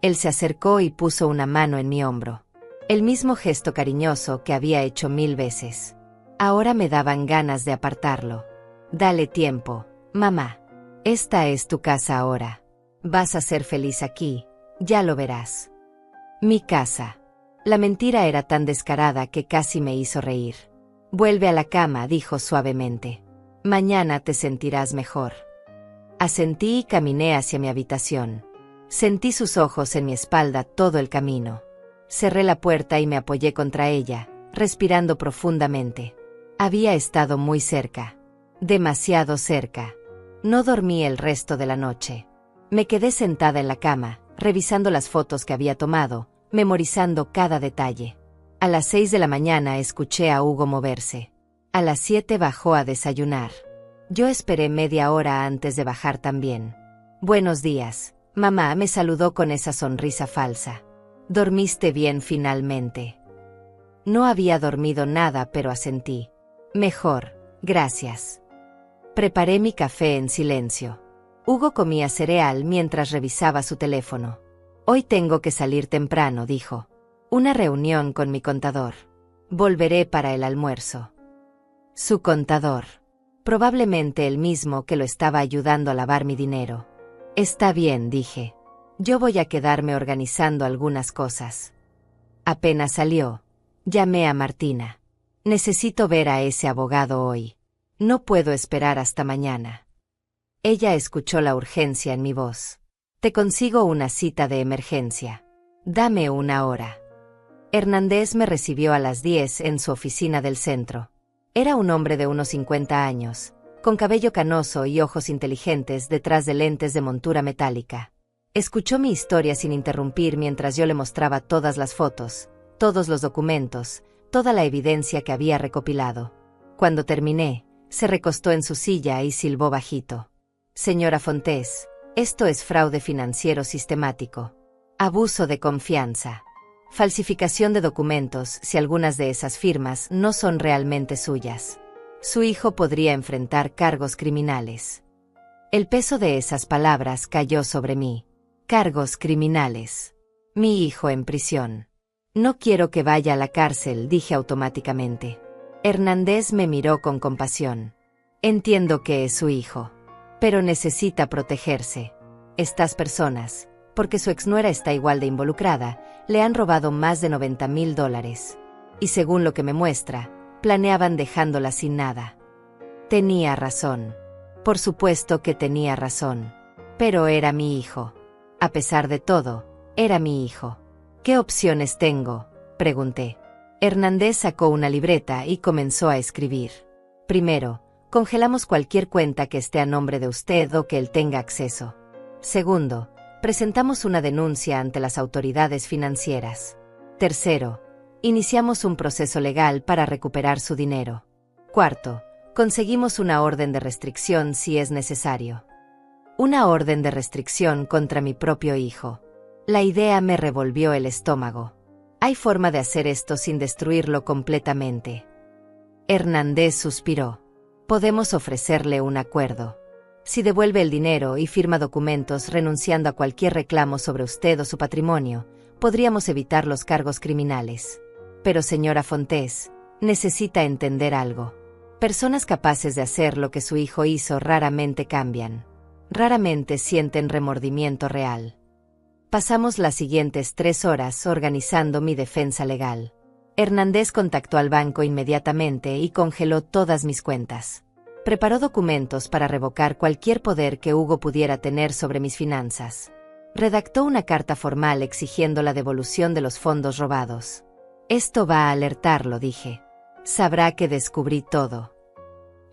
Él se acercó y puso una mano en mi hombro. El mismo gesto cariñoso que había hecho 1000 veces. Ahora me daban ganas de apartarlo. «Dale tiempo, mamá. Esta es tu casa ahora. Vas a ser feliz aquí, ya lo verás». Mi casa. La mentira era tan descarada que casi me hizo reír. «Vuelve a la cama», dijo suavemente. «Mañana te sentirás mejor». Asentí y caminé hacia mi habitación. Sentí sus ojos en mi espalda todo el camino. Cerré la puerta y me apoyé contra ella, respirando profundamente. Había estado muy cerca. Demasiado cerca. No dormí el resto de la noche. Me quedé sentada en la cama, revisando las fotos que había tomado, memorizando cada detalle. A las 6 de la mañana escuché a Hugo moverse. A las 7 bajó a desayunar. Yo esperé media hora antes de bajar también. «Buenos días». Mamá me saludó con esa sonrisa falsa. «¿Dormiste bien finalmente?» No había dormido nada, pero asentí. «Mejor, gracias». Preparé mi café en silencio. Hugo comía cereal mientras revisaba su teléfono. «Hoy tengo que salir temprano», dijo. «Una reunión con mi contador. Volveré para el almuerzo». Su contador. Probablemente el mismo que lo estaba ayudando a lavar mi dinero. «Está bien», dije. «Yo voy a quedarme organizando algunas cosas». Apenas salió, llamé a Martina. «Necesito ver a ese abogado hoy. No puedo esperar hasta mañana». Ella escuchó la urgencia en mi voz. «Te consigo una cita de emergencia. Dame una hora». Hernández me recibió a las 10 en su oficina del centro. Era un hombre de unos 50 años. Con cabello canoso y ojos inteligentes detrás de lentes de montura metálica. Escuchó mi historia sin interrumpir mientras yo le mostraba todas las fotos, todos los documentos, toda la evidencia que había recopilado. Cuando terminé, se recostó en su silla y silbó bajito. «Señora Fontés, esto es fraude financiero sistemático. Abuso de confianza. Falsificación de documentos si algunas de esas firmas no son realmente suyas. Su hijo podría enfrentar cargos criminales». El peso de esas palabras cayó sobre mí. Cargos criminales. Mi hijo en prisión. «No quiero que vaya a la cárcel», dije automáticamente. Hernández me miró con compasión. «Entiendo que es su hijo. Pero necesita protegerse. Estas personas, porque su exnuera está igual de involucrada, le han robado más de $90,000. Y según lo que me muestra, planeaban dejándola sin nada. Tenía razón. Por supuesto que tenía razón. Pero era mi hijo. A pesar de todo, era mi hijo. ¿Qué opciones tengo?, pregunté. Hernández sacó una libreta y comenzó a escribir. Primero, congelamos cualquier cuenta que esté a nombre de usted o que él tenga acceso. Segundo, presentamos una denuncia ante las autoridades financieras. Tercero, iniciamos un proceso legal para recuperar su dinero. Cuarto, conseguimos una orden de restricción si es necesario. Una orden de restricción contra mi propio hijo. La idea me revolvió el estómago. ¿Hay forma de hacer esto sin destruirlo completamente? Hernández suspiró. Podemos ofrecerle un acuerdo. Si devuelve el dinero y firma documentos renunciando a cualquier reclamo sobre usted o su patrimonio, podríamos evitar los cargos criminales. Pero señora Fontes, necesita entender algo. Personas capaces de hacer lo que su hijo hizo raramente cambian. Raramente sienten remordimiento real. Pasamos las siguientes 3 horas organizando mi defensa legal. Hernández contactó al banco inmediatamente y congeló todas mis cuentas. Preparó documentos para revocar cualquier poder que Hugo pudiera tener sobre mis finanzas. Redactó una carta formal exigiendo la devolución de los fondos robados. Esto va a alertarlo, dije. Sabrá que descubrí todo.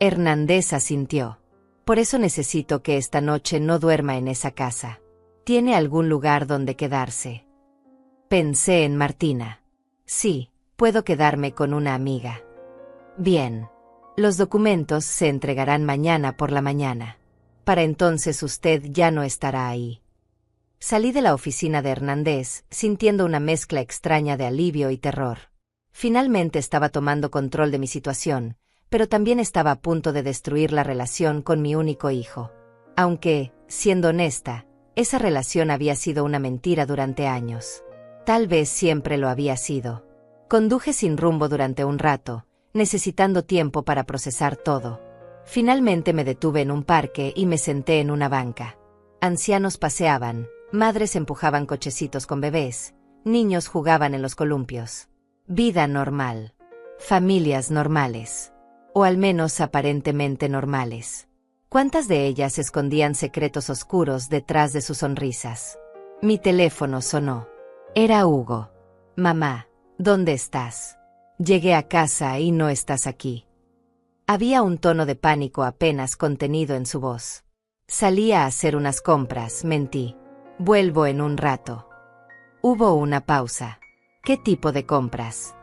Hernández asintió. Por eso necesito que esta noche no duerma en esa casa. ¿Tiene algún lugar donde quedarse? Pensé en Martina. Sí, puedo quedarme con una amiga. Bien. Los documentos se entregarán mañana por la mañana. Para entonces usted ya no estará ahí. Salí de la oficina de Hernández, sintiendo una mezcla extraña de alivio y terror. Finalmente estaba tomando control de mi situación, pero también estaba a punto de destruir la relación con mi único hijo. Aunque, siendo honesta, esa relación había sido una mentira durante años. Tal vez siempre lo había sido. Conduje sin rumbo durante un rato, necesitando tiempo para procesar todo. Finalmente me detuve en un parque y me senté en una banca. Ancianos paseaban, madres empujaban cochecitos con bebés, niños jugaban en los columpios. Vida normal. Familias normales. O al menos aparentemente normales. ¿Cuántas de ellas escondían secretos oscuros detrás de sus sonrisas? Mi teléfono sonó. Era Hugo. Mamá, ¿dónde estás? Llegué a casa y no estás aquí. Había un tono de pánico apenas contenido en su voz. Salí a hacer unas compras, mentí. Vuelvo en un rato. Hubo una pausa. ¿Qué tipo de compras?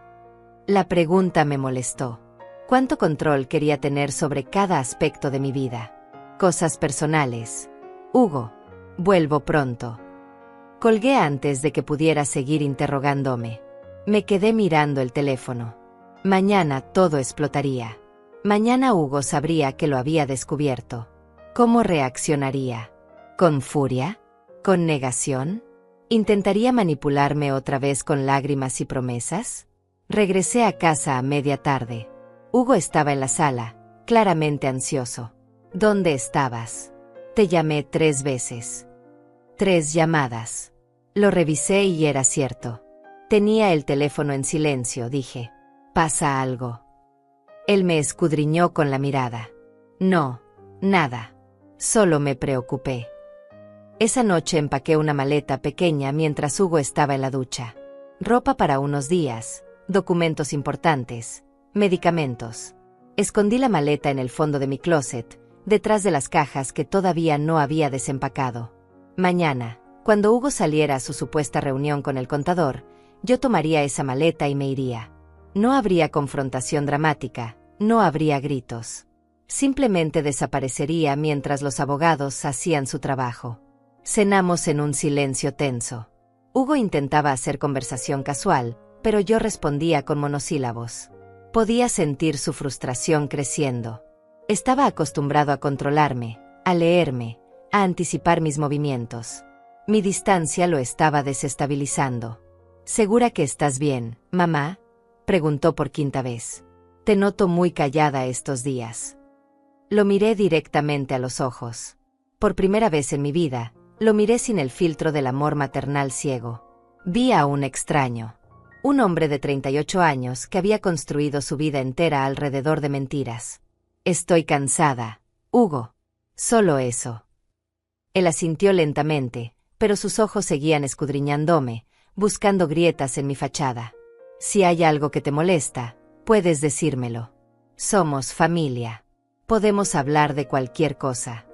La pregunta me molestó. ¿Cuánto control quería tener sobre cada aspecto de mi vida? Cosas personales. Hugo, vuelvo pronto. Colgué antes de que pudiera seguir interrogándome. Me quedé mirando el teléfono. Mañana todo explotaría. Mañana Hugo sabría que lo había descubierto. ¿Cómo reaccionaría? ¿Con furia? ¿Con negación? ¿Intentaría manipularme otra vez con lágrimas y promesas? Regresé a casa a media tarde. Hugo estaba en la sala, claramente ansioso. ¿Dónde estabas? Te llamé 3 veces. 3 llamadas. Lo revisé y era cierto. Tenía el teléfono en silencio, dije. ¿Pasa algo? Él me escudriñó con la mirada. No, nada. Solo me preocupé. Esa noche empaqué una maleta pequeña mientras Hugo estaba en la ducha. Ropa para unos días, documentos importantes, medicamentos. Escondí la maleta en el fondo de mi closet, detrás de las cajas que todavía no había desempacado. Mañana, cuando Hugo saliera a su supuesta reunión con el contador, yo tomaría esa maleta y me iría. No habría confrontación dramática, no habría gritos. Simplemente desaparecería mientras los abogados hacían su trabajo. Cenamos en un silencio tenso. Hugo intentaba hacer conversación casual, pero yo respondía con monosílabos. Podía sentir su frustración creciendo. Estaba acostumbrado a controlarme, a leerme, a anticipar mis movimientos. Mi distancia lo estaba desestabilizando. ¿Segura que estás bien, mamá?, preguntó por 5ª vez. Te noto muy callada estos días. Lo miré directamente a los ojos. Por primera vez en mi vida, Lo miré sin el filtro del amor maternal ciego. Vi a un extraño. Un hombre de 38 años que había construido su vida entera alrededor de mentiras. Estoy cansada, Hugo. Solo eso. Él asintió lentamente, pero sus ojos seguían escudriñándome, buscando grietas en mi fachada. Si hay algo que te molesta, puedes decírmelo. Somos familia. Podemos hablar de cualquier cosa.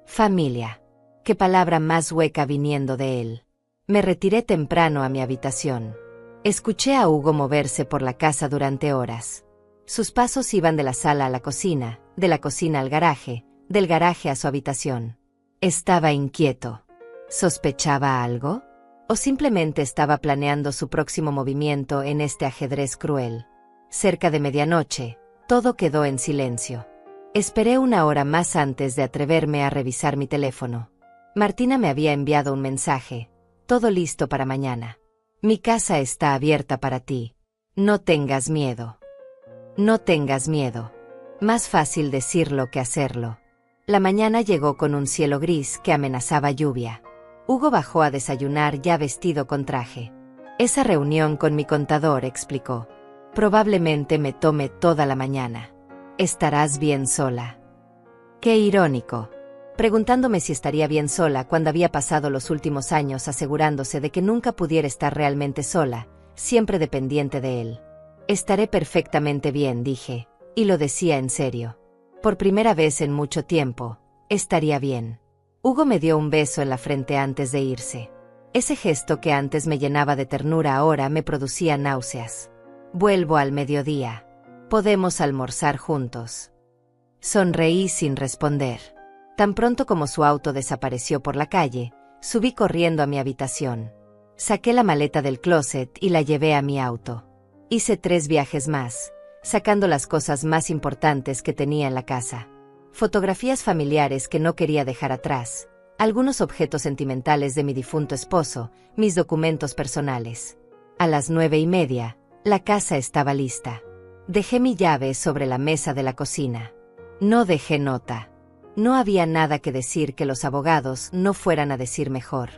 Familia. Qué palabra más hueca viniendo de él. Me retiré temprano a mi habitación. Escuché a Hugo moverse por la casa durante horas. Sus pasos iban de la sala a la cocina, de la cocina al garaje, del garaje a su habitación. Estaba inquieto. ¿Sospechaba algo? ¿O simplemente estaba planeando su próximo movimiento en este ajedrez cruel? Cerca de medianoche, todo quedó en silencio. Esperé una hora más antes de atreverme a revisar mi teléfono. Martina me había enviado un mensaje. Todo listo para mañana. Mi casa está abierta para ti. No tengas miedo. No tengas miedo. Más fácil decirlo que hacerlo. La mañana llegó con un cielo gris que amenazaba lluvia. Hugo bajó a desayunar ya vestido con traje. Esa reunión con mi contador, explicó. Probablemente me tome toda la mañana. Estarás bien sola. Qué irónico. Preguntándome si estaría bien sola cuando había pasado los últimos años asegurándose de que nunca pudiera estar realmente sola, siempre dependiente de él. Estaré perfectamente bien, dije, y lo decía en serio. Por primera vez en mucho tiempo, estaría bien. Hugo me dio un beso en la frente antes de irse. Ese gesto que antes me llenaba de ternura ahora me producía náuseas. Vuelvo al mediodía. Podemos almorzar juntos. Sonreí sin responder. Tan pronto como su auto desapareció por la calle, subí corriendo a mi habitación. Saqué la maleta del closet y la llevé a mi auto. Hice 3 viajes más, sacando las cosas más importantes que tenía en la casa. Fotografías familiares que no quería dejar atrás, algunos objetos sentimentales de mi difunto esposo, mis documentos personales. A las 9:30, la casa estaba lista. Dejé mi llave sobre la mesa de la cocina. No dejé nota. No había nada que decir que los abogados no fueran a decir mejor.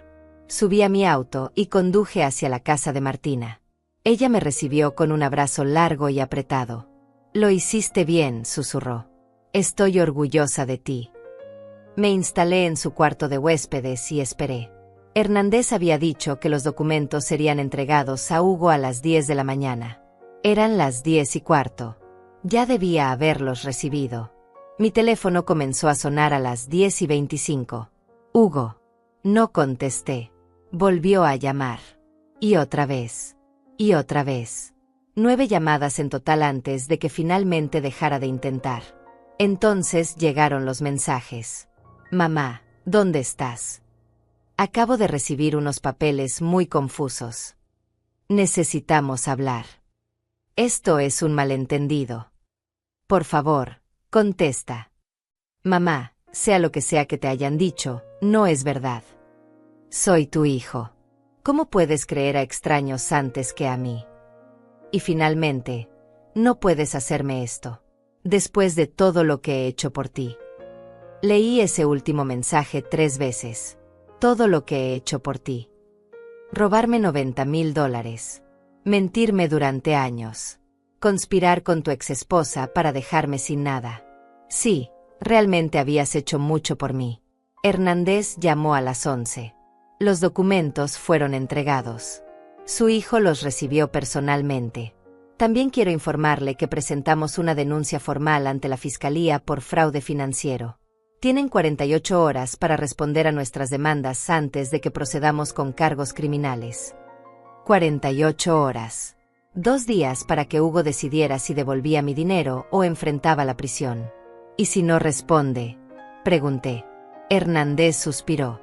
Subí a mi auto y conduje hacia la casa de Martina. Ella me recibió con un abrazo largo y apretado. Lo hiciste bien, susurró. Estoy orgullosa de ti. Me instalé en su cuarto de huéspedes y esperé. Hernández había dicho que los documentos serían entregados a Hugo a las 10 de la mañana. Eran las 10:15. Ya debía haberlos recibido. Mi teléfono comenzó a sonar a las 10:25. Hugo. No contesté. Volvió a llamar. Y otra vez. Y otra vez. 9 llamadas en total antes de que finalmente dejara de intentar. Entonces llegaron los mensajes. Mamá, ¿dónde estás? Acabo de recibir unos papeles muy confusos. Necesitamos hablar. Esto es un malentendido. Por favor. Contesta. Mamá, sea lo que sea que te hayan dicho, no es verdad. Soy tu hijo. ¿Cómo puedes creer a extraños antes que a mí? Y finalmente, no puedes hacerme esto. Después de todo lo que he hecho por ti. Leí ese último mensaje 3 veces. Todo lo que he hecho por ti. Robarme $90,000. Mentirme durante años. Conspirar con tu exesposa para dejarme sin nada. Sí, realmente habías hecho mucho por mí. Hernández llamó a las 11. Los documentos fueron entregados. Su hijo los recibió personalmente. También quiero informarle que presentamos una denuncia formal ante la Fiscalía por fraude financiero. Tienen 48 horas para responder a nuestras demandas antes de que procedamos con cargos criminales. 48 horas. 2 días para que Hugo decidiera si devolvía mi dinero o enfrentaba la prisión. ¿Y si no responde? Pregunté. Hernández suspiró.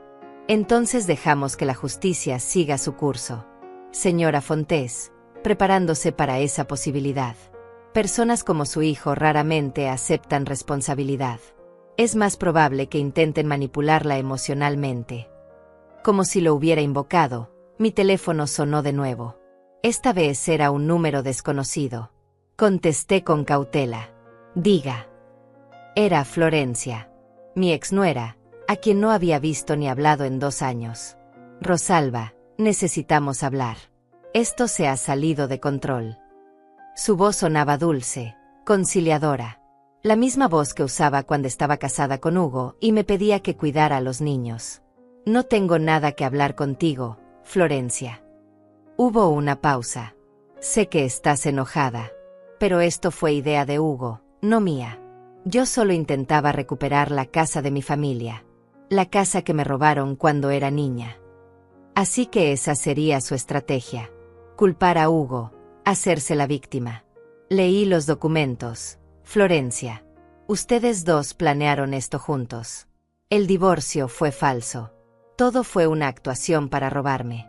Entonces dejamos que la justicia siga su curso. Señora Fontés, preparándose para esa posibilidad. Personas como su hijo raramente aceptan responsabilidad. Es más probable que intenten manipularla emocionalmente. Como si lo hubiera invocado, mi teléfono sonó de nuevo. Esta vez era un número desconocido. Contesté con cautela. Diga. Era Florencia, mi exnuera, a quien no había visto ni hablado en 2 años. Rosalba, necesitamos hablar. Esto se ha salido de control. Su voz sonaba dulce, conciliadora. La misma voz que usaba cuando estaba casada con Hugo y me pedía que cuidara a los niños. No tengo nada que hablar contigo, Florencia. Hubo una pausa. Sé que estás enojada. Pero esto fue idea de Hugo, no mía. Yo solo intentaba recuperar la casa de mi familia. La casa que me robaron cuando era niña. Así que esa sería su estrategia. Culpar a Hugo, hacerse la víctima. Leí los documentos. Florencia. Ustedes dos planearon esto juntos. El divorcio fue falso. Todo fue una actuación para robarme.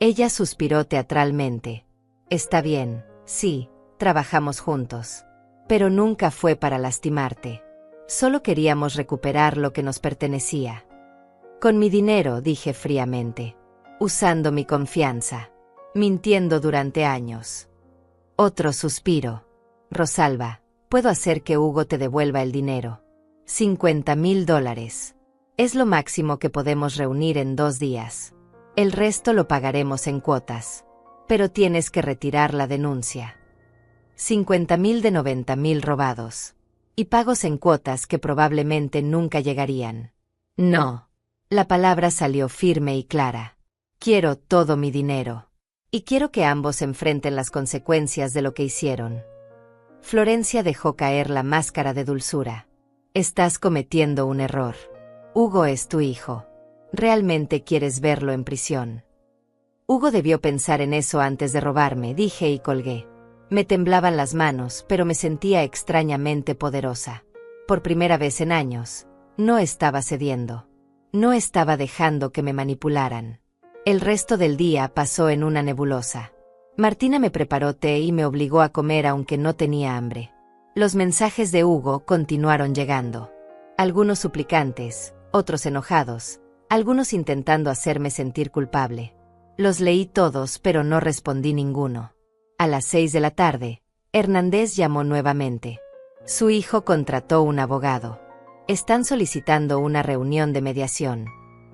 Ella suspiró teatralmente. Está bien, sí, trabajamos juntos. Pero nunca fue para lastimarte. Solo queríamos recuperar lo que nos pertenecía. Con mi dinero, dije fríamente. Usando mi confianza. Mintiendo durante años. Otro suspiro. Rosalba, puedo hacer que Hugo te devuelva el dinero. $50,000. Es lo máximo que podemos reunir en 2 días. El resto lo pagaremos en cuotas. Pero tienes que retirar la denuncia. 50,000 de 90,000 robados. Y pagos en cuotas que probablemente nunca llegarían. No. La palabra salió firme y clara. Quiero todo mi dinero. Y quiero que ambos enfrenten las consecuencias de lo que hicieron. Florencia dejó caer la máscara de dulzura. Estás cometiendo un error. Hugo es tu hijo. ¿Realmente quieres verlo en prisión? Hugo debió pensar en eso antes de robarme, dije y colgué. Me temblaban las manos, pero me sentía extrañamente poderosa. Por primera vez en años, no estaba cediendo. No estaba dejando que me manipularan. El resto del día pasó en una nebulosa. Martina me preparó té y me obligó a comer aunque no tenía hambre. Los mensajes de Hugo continuaron llegando. Algunos suplicantes, otros enojados, algunos intentando hacerme sentir culpable. Los leí todos pero no respondí ninguno. A las 6 de la tarde, Hernández llamó nuevamente. Su hijo contrató un abogado. Están solicitando una reunión de mediación.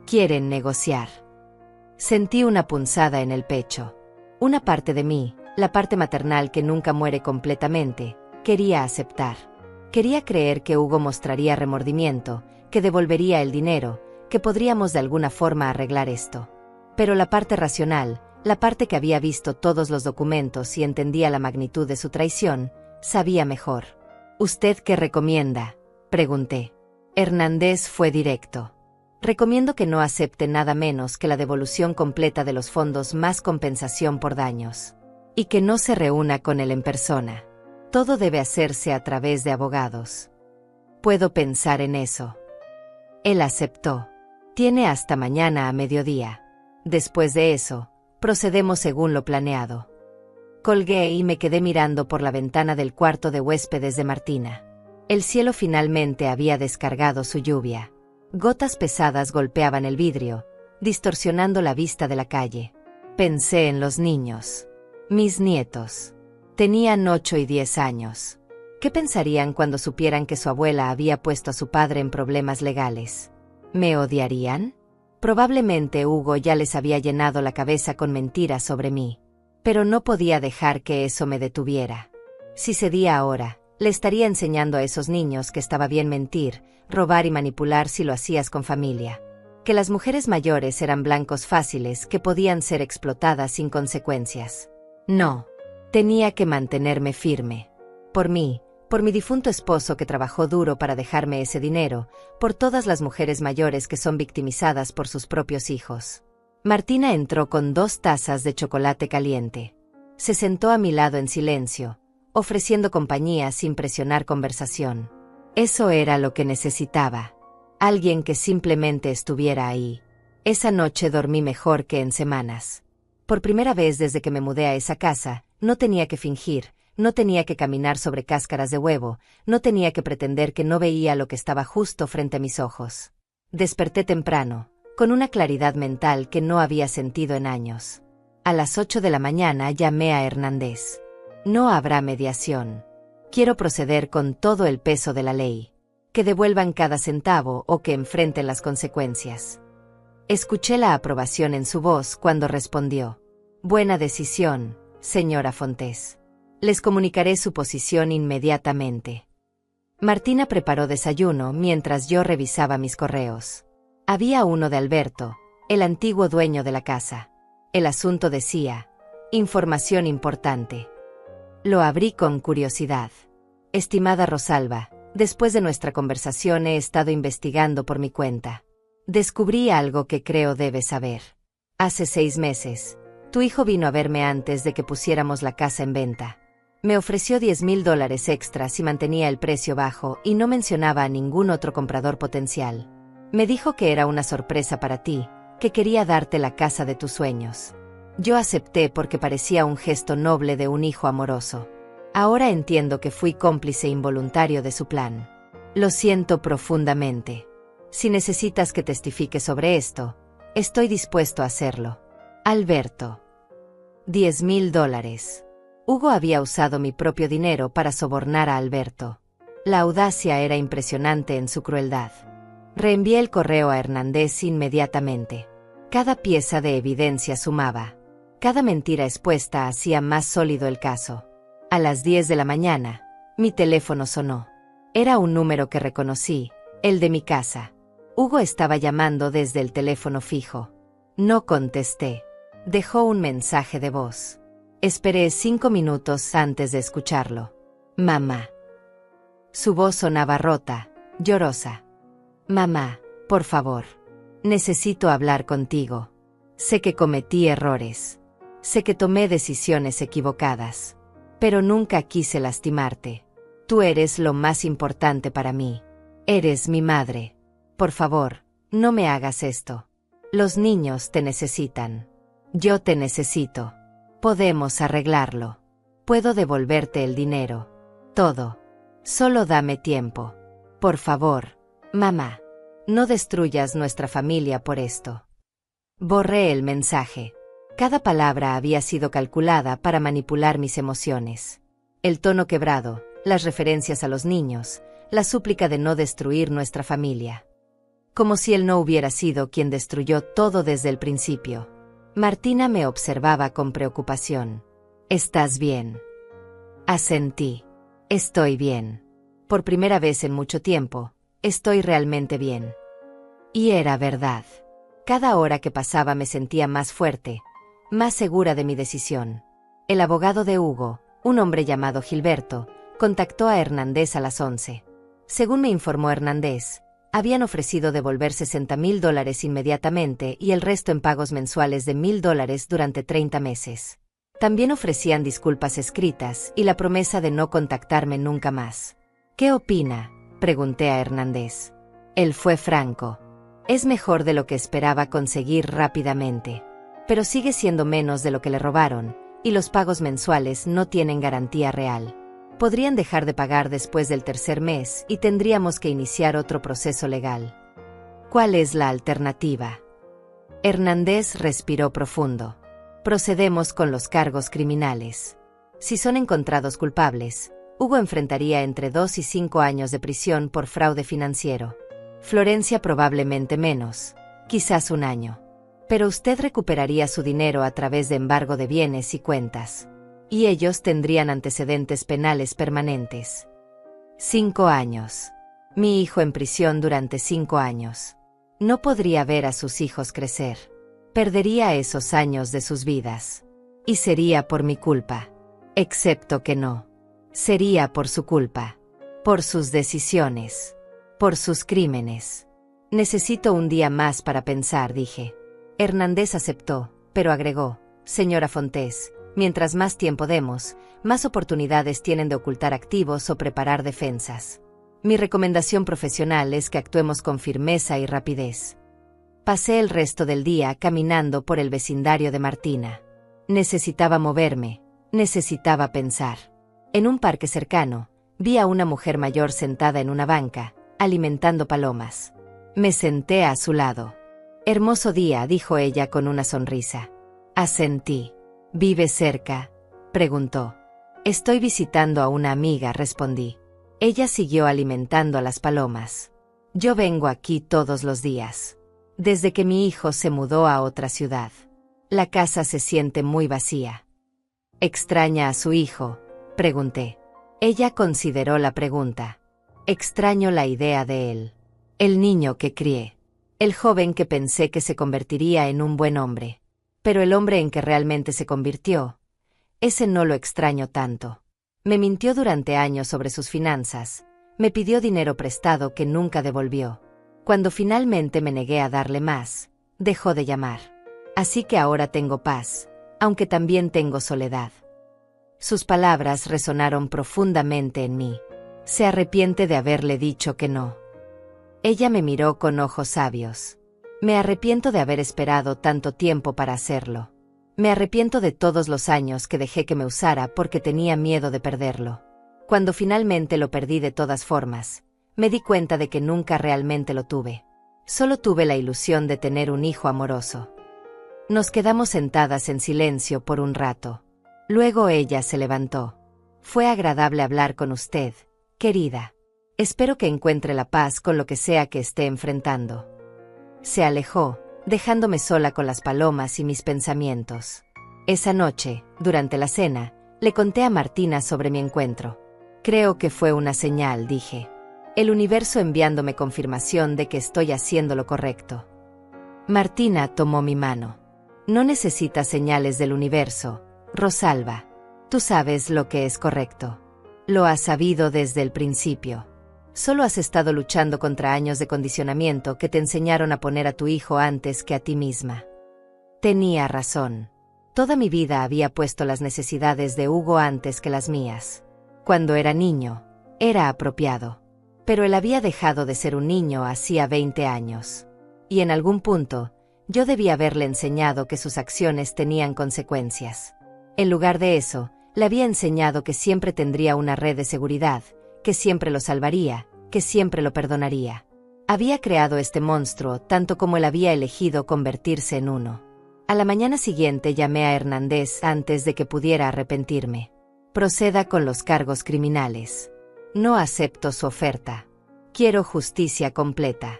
Quieren negociar. Sentí una punzada en el pecho. Una parte de mí, la parte maternal que nunca muere completamente, quería aceptar. Quería creer que Hugo mostraría remordimiento, que devolvería el dinero, que podríamos de alguna forma arreglar esto. Pero la parte racional, la parte que había visto todos los documentos y entendía la magnitud de su traición, sabía mejor. ¿Usted qué recomienda?, pregunté. Hernández fue directo. Recomiendo que no acepte nada menos que la devolución completa de los fondos más compensación por daños. Y que no se reúna con él en persona. Todo debe hacerse a través de abogados. Puedo pensar en eso. Él aceptó. Tiene hasta mañana a mediodía. Después de eso, procedemos según lo planeado. Colgué y me quedé mirando por la ventana del cuarto de huéspedes de Martina. El cielo finalmente había descargado su lluvia. Gotas pesadas golpeaban el vidrio, distorsionando la vista de la calle. Pensé en los niños. Mis nietos. Tenían 8 y 10 años. ¿Qué pensarían cuando supieran que su abuela había puesto a su padre en problemas legales? ¿Me odiarían? Probablemente Hugo ya les había llenado la cabeza con mentiras sobre mí. Pero no podía dejar que eso me detuviera. Si cedía ahora, le estaría enseñando a esos niños que estaba bien mentir, robar y manipular si lo hacías con familia. Que las mujeres mayores eran blancos fáciles que podían ser explotadas sin consecuencias. No. Tenía que mantenerme firme. Por mí, por mi difunto esposo que trabajó duro para dejarme ese dinero, por todas las mujeres mayores que son victimizadas por sus propios hijos. Martina entró con 2 tazas de chocolate caliente. Se sentó a mi lado en silencio, ofreciendo compañía sin presionar conversación. Eso era lo que necesitaba. Alguien que simplemente estuviera ahí. Esa noche dormí mejor que en semanas. Por primera vez desde que me mudé a esa casa, no tenía que fingir, no tenía que caminar sobre cáscaras de huevo, no tenía que pretender que no veía lo que estaba justo frente a mis ojos. Desperté temprano, con una claridad mental que no había sentido en años. A las 8 de la mañana llamé a Hernández. No habrá mediación. Quiero proceder con todo el peso de la ley. que devuelvan cada centavo o que enfrenten las consecuencias. Escuché la aprobación en su voz cuando respondió: «Buena decisión, señora Fontes. Les comunicaré su posición inmediatamente». Martina preparó desayuno mientras yo revisaba mis correos. Había uno de Alberto, el antiguo dueño de la casa. El asunto decía: información importante. Lo abrí con curiosidad. «Estimada Rosalba, después de nuestra conversación he estado investigando por mi cuenta. Descubrí algo que creo debes saber. Hace 6 meses, tu hijo vino a verme antes de que pusiéramos la casa en venta. Me ofreció $10,000 extra si mantenía el precio bajo y no mencionaba a ningún otro comprador potencial. Me dijo que era una sorpresa para ti, que quería darte la casa de tus sueños. Yo acepté porque parecía un gesto noble de un hijo amoroso. Ahora entiendo que fui cómplice involuntario de su plan. Lo siento profundamente. Si necesitas que testifique sobre esto, estoy dispuesto a hacerlo. Alberto». $10,000. Hugo había usado mi propio dinero para sobornar a Alberto. La audacia era impresionante en su crueldad. Reenvié el correo a Hernández inmediatamente. Cada pieza de evidencia sumaba. Cada mentira expuesta hacía más sólido el caso. A las 10 de la mañana, mi teléfono sonó. Era un número que reconocí, el de mi casa. Hugo estaba llamando desde el teléfono fijo. No contesté. Dejó un mensaje de voz. Esperé 5 minutos antes de escucharlo. «Mamá». Su voz sonaba rota, llorosa. «Mamá, por favor. Necesito hablar contigo. Sé que cometí errores. Sé que tomé decisiones equivocadas. Pero nunca quise lastimarte. Tú eres lo más importante para mí. Eres mi madre. Por favor, no me hagas esto. Los niños te necesitan. Yo te necesito. Podemos arreglarlo. Puedo devolverte el dinero. Todo. Solo dame tiempo. Por favor, mamá. No destruyas nuestra familia por esto». Borré el mensaje. Cada palabra había sido calculada para manipular mis emociones. El tono quebrado, las referencias a los niños, la súplica de no destruir nuestra familia. Como si él no hubiera sido quien destruyó todo desde el principio. Martina me observaba con preocupación. «¿Estás bien?» Asentí. «Estoy bien. Por primera vez en mucho tiempo, estoy realmente bien». Y era verdad. Cada hora que pasaba me sentía más fuerte, más segura de mi decisión. El abogado de Hugo, un hombre llamado Gilberto, contactó a Hernández a las 11. Según me informó Hernández, habían ofrecido devolver $60,000 inmediatamente y el resto en pagos mensuales de $1,000 durante 30 meses. También ofrecían disculpas escritas y la promesa de no contactarme nunca más. «¿Qué opina?», pregunté a Hernández. Él fue franco. «Es mejor de lo que esperaba conseguir rápidamente. Pero sigue siendo menos de lo que le robaron, y los pagos mensuales no tienen garantía real. Podrían dejar de pagar después del tercer mes y tendríamos que iniciar otro proceso legal». «¿Cuál es la alternativa?». Hernández respiró profundo. «Procedemos con los cargos criminales. Si son encontrados culpables, Hugo enfrentaría entre 2 y 5 años de prisión por fraude financiero. Florencia probablemente menos, quizás 1 año. Pero usted recuperaría su dinero a través de embargo de bienes y cuentas. Y ellos tendrían antecedentes penales permanentes. 5 años. Mi hijo en prisión durante 5 años. No podría ver a sus hijos crecer. Perdería esos años de sus vidas. Y sería por mi culpa. Excepto que no. Sería por su culpa. Por sus decisiones. Por sus crímenes. Necesito un día más para pensar, dije. Hernández aceptó, pero agregó: «Señora Fontes, mientras más tiempo demos, más oportunidades tienen de ocultar activos o preparar defensas. Mi recomendación profesional es que actuemos con firmeza y rapidez». Pasé el resto del día caminando por el vecindario de Martina. Necesitaba moverme, necesitaba pensar. En un parque cercano, vi a una mujer mayor sentada en una banca, alimentando palomas. Me senté a su lado. «Hermoso día», dijo ella con una sonrisa. Asentí. «¿Vive cerca?», preguntó. «Estoy visitando a una amiga», respondí. Ella siguió alimentando a las palomas. Yo vengo aquí todos los días. Desde que mi hijo se mudó a otra ciudad. La casa se siente muy vacía. ¿Extraña a su hijo?, pregunté. Ella consideró la pregunta. Extraño la idea de él. El niño que crié. El joven que pensé que se convertiría en un buen hombre. Pero el hombre en que realmente se convirtió, ese no lo extraño tanto. Me mintió durante años sobre sus finanzas. Me pidió dinero prestado que nunca devolvió. Cuando finalmente me negué a darle más, dejó de llamar. Así que ahora tengo paz, aunque también tengo soledad. Sus palabras resonaron profundamente en mí. Se arrepiente de haberle dicho que no. Ella me miró con ojos sabios. Me arrepiento de haber esperado tanto tiempo para hacerlo. Me arrepiento de todos los años que dejé que me usara porque tenía miedo de perderlo. Cuando finalmente lo perdí de todas formas, me di cuenta de que nunca realmente lo tuve. Solo tuve la ilusión de tener un hijo amoroso. Nos quedamos sentadas en silencio por un rato. Luego ella se levantó. Fue agradable hablar con usted, querida. Espero que encuentre la paz con lo que sea que esté enfrentando. Se alejó, dejándome sola con las palomas y mis pensamientos. Esa noche, durante la cena, le conté a Martina sobre mi encuentro. Creo que fue una señal, dije. El universo enviándome confirmación de que estoy haciendo lo correcto. Martina tomó mi mano. No necesitas señales del universo, Rosalba. Tú sabes lo que es correcto. Lo has sabido desde el principio. Solo has estado luchando contra años de condicionamiento que te enseñaron a poner a tu hijo antes que a ti misma. Tenía razón. Toda mi vida había puesto las necesidades de Hugo antes que las mías. Cuando era niño, era apropiado. Pero él había dejado de ser un niño hacía 20 años. Y en algún punto, yo debía haberle enseñado que sus acciones tenían consecuencias. En lugar de eso, le había enseñado que siempre tendría una red de seguridad, que siempre lo salvaría, que siempre lo perdonaría. Había creado este monstruo tanto como él había elegido convertirse en uno. A la mañana siguiente llamé a Hernández antes de que pudiera arrepentirme. Proceda con los cargos criminales. No acepto su oferta. Quiero justicia completa.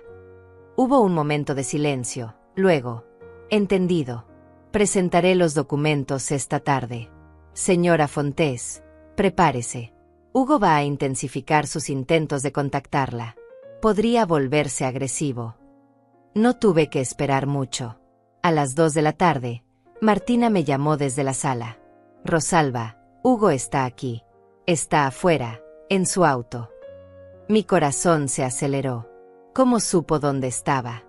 Hubo un momento de silencio, luego. Entendido. Presentaré los documentos esta tarde. Señora Fontés, prepárese. Hugo va a intensificar sus intentos de contactarla. Podría volverse agresivo. No tuve que esperar mucho. A las 2 de la tarde, Martina me llamó desde la sala. Rosalba, Hugo está aquí. Está afuera, en su auto. Mi corazón se aceleró. ¿Cómo supo dónde estaba?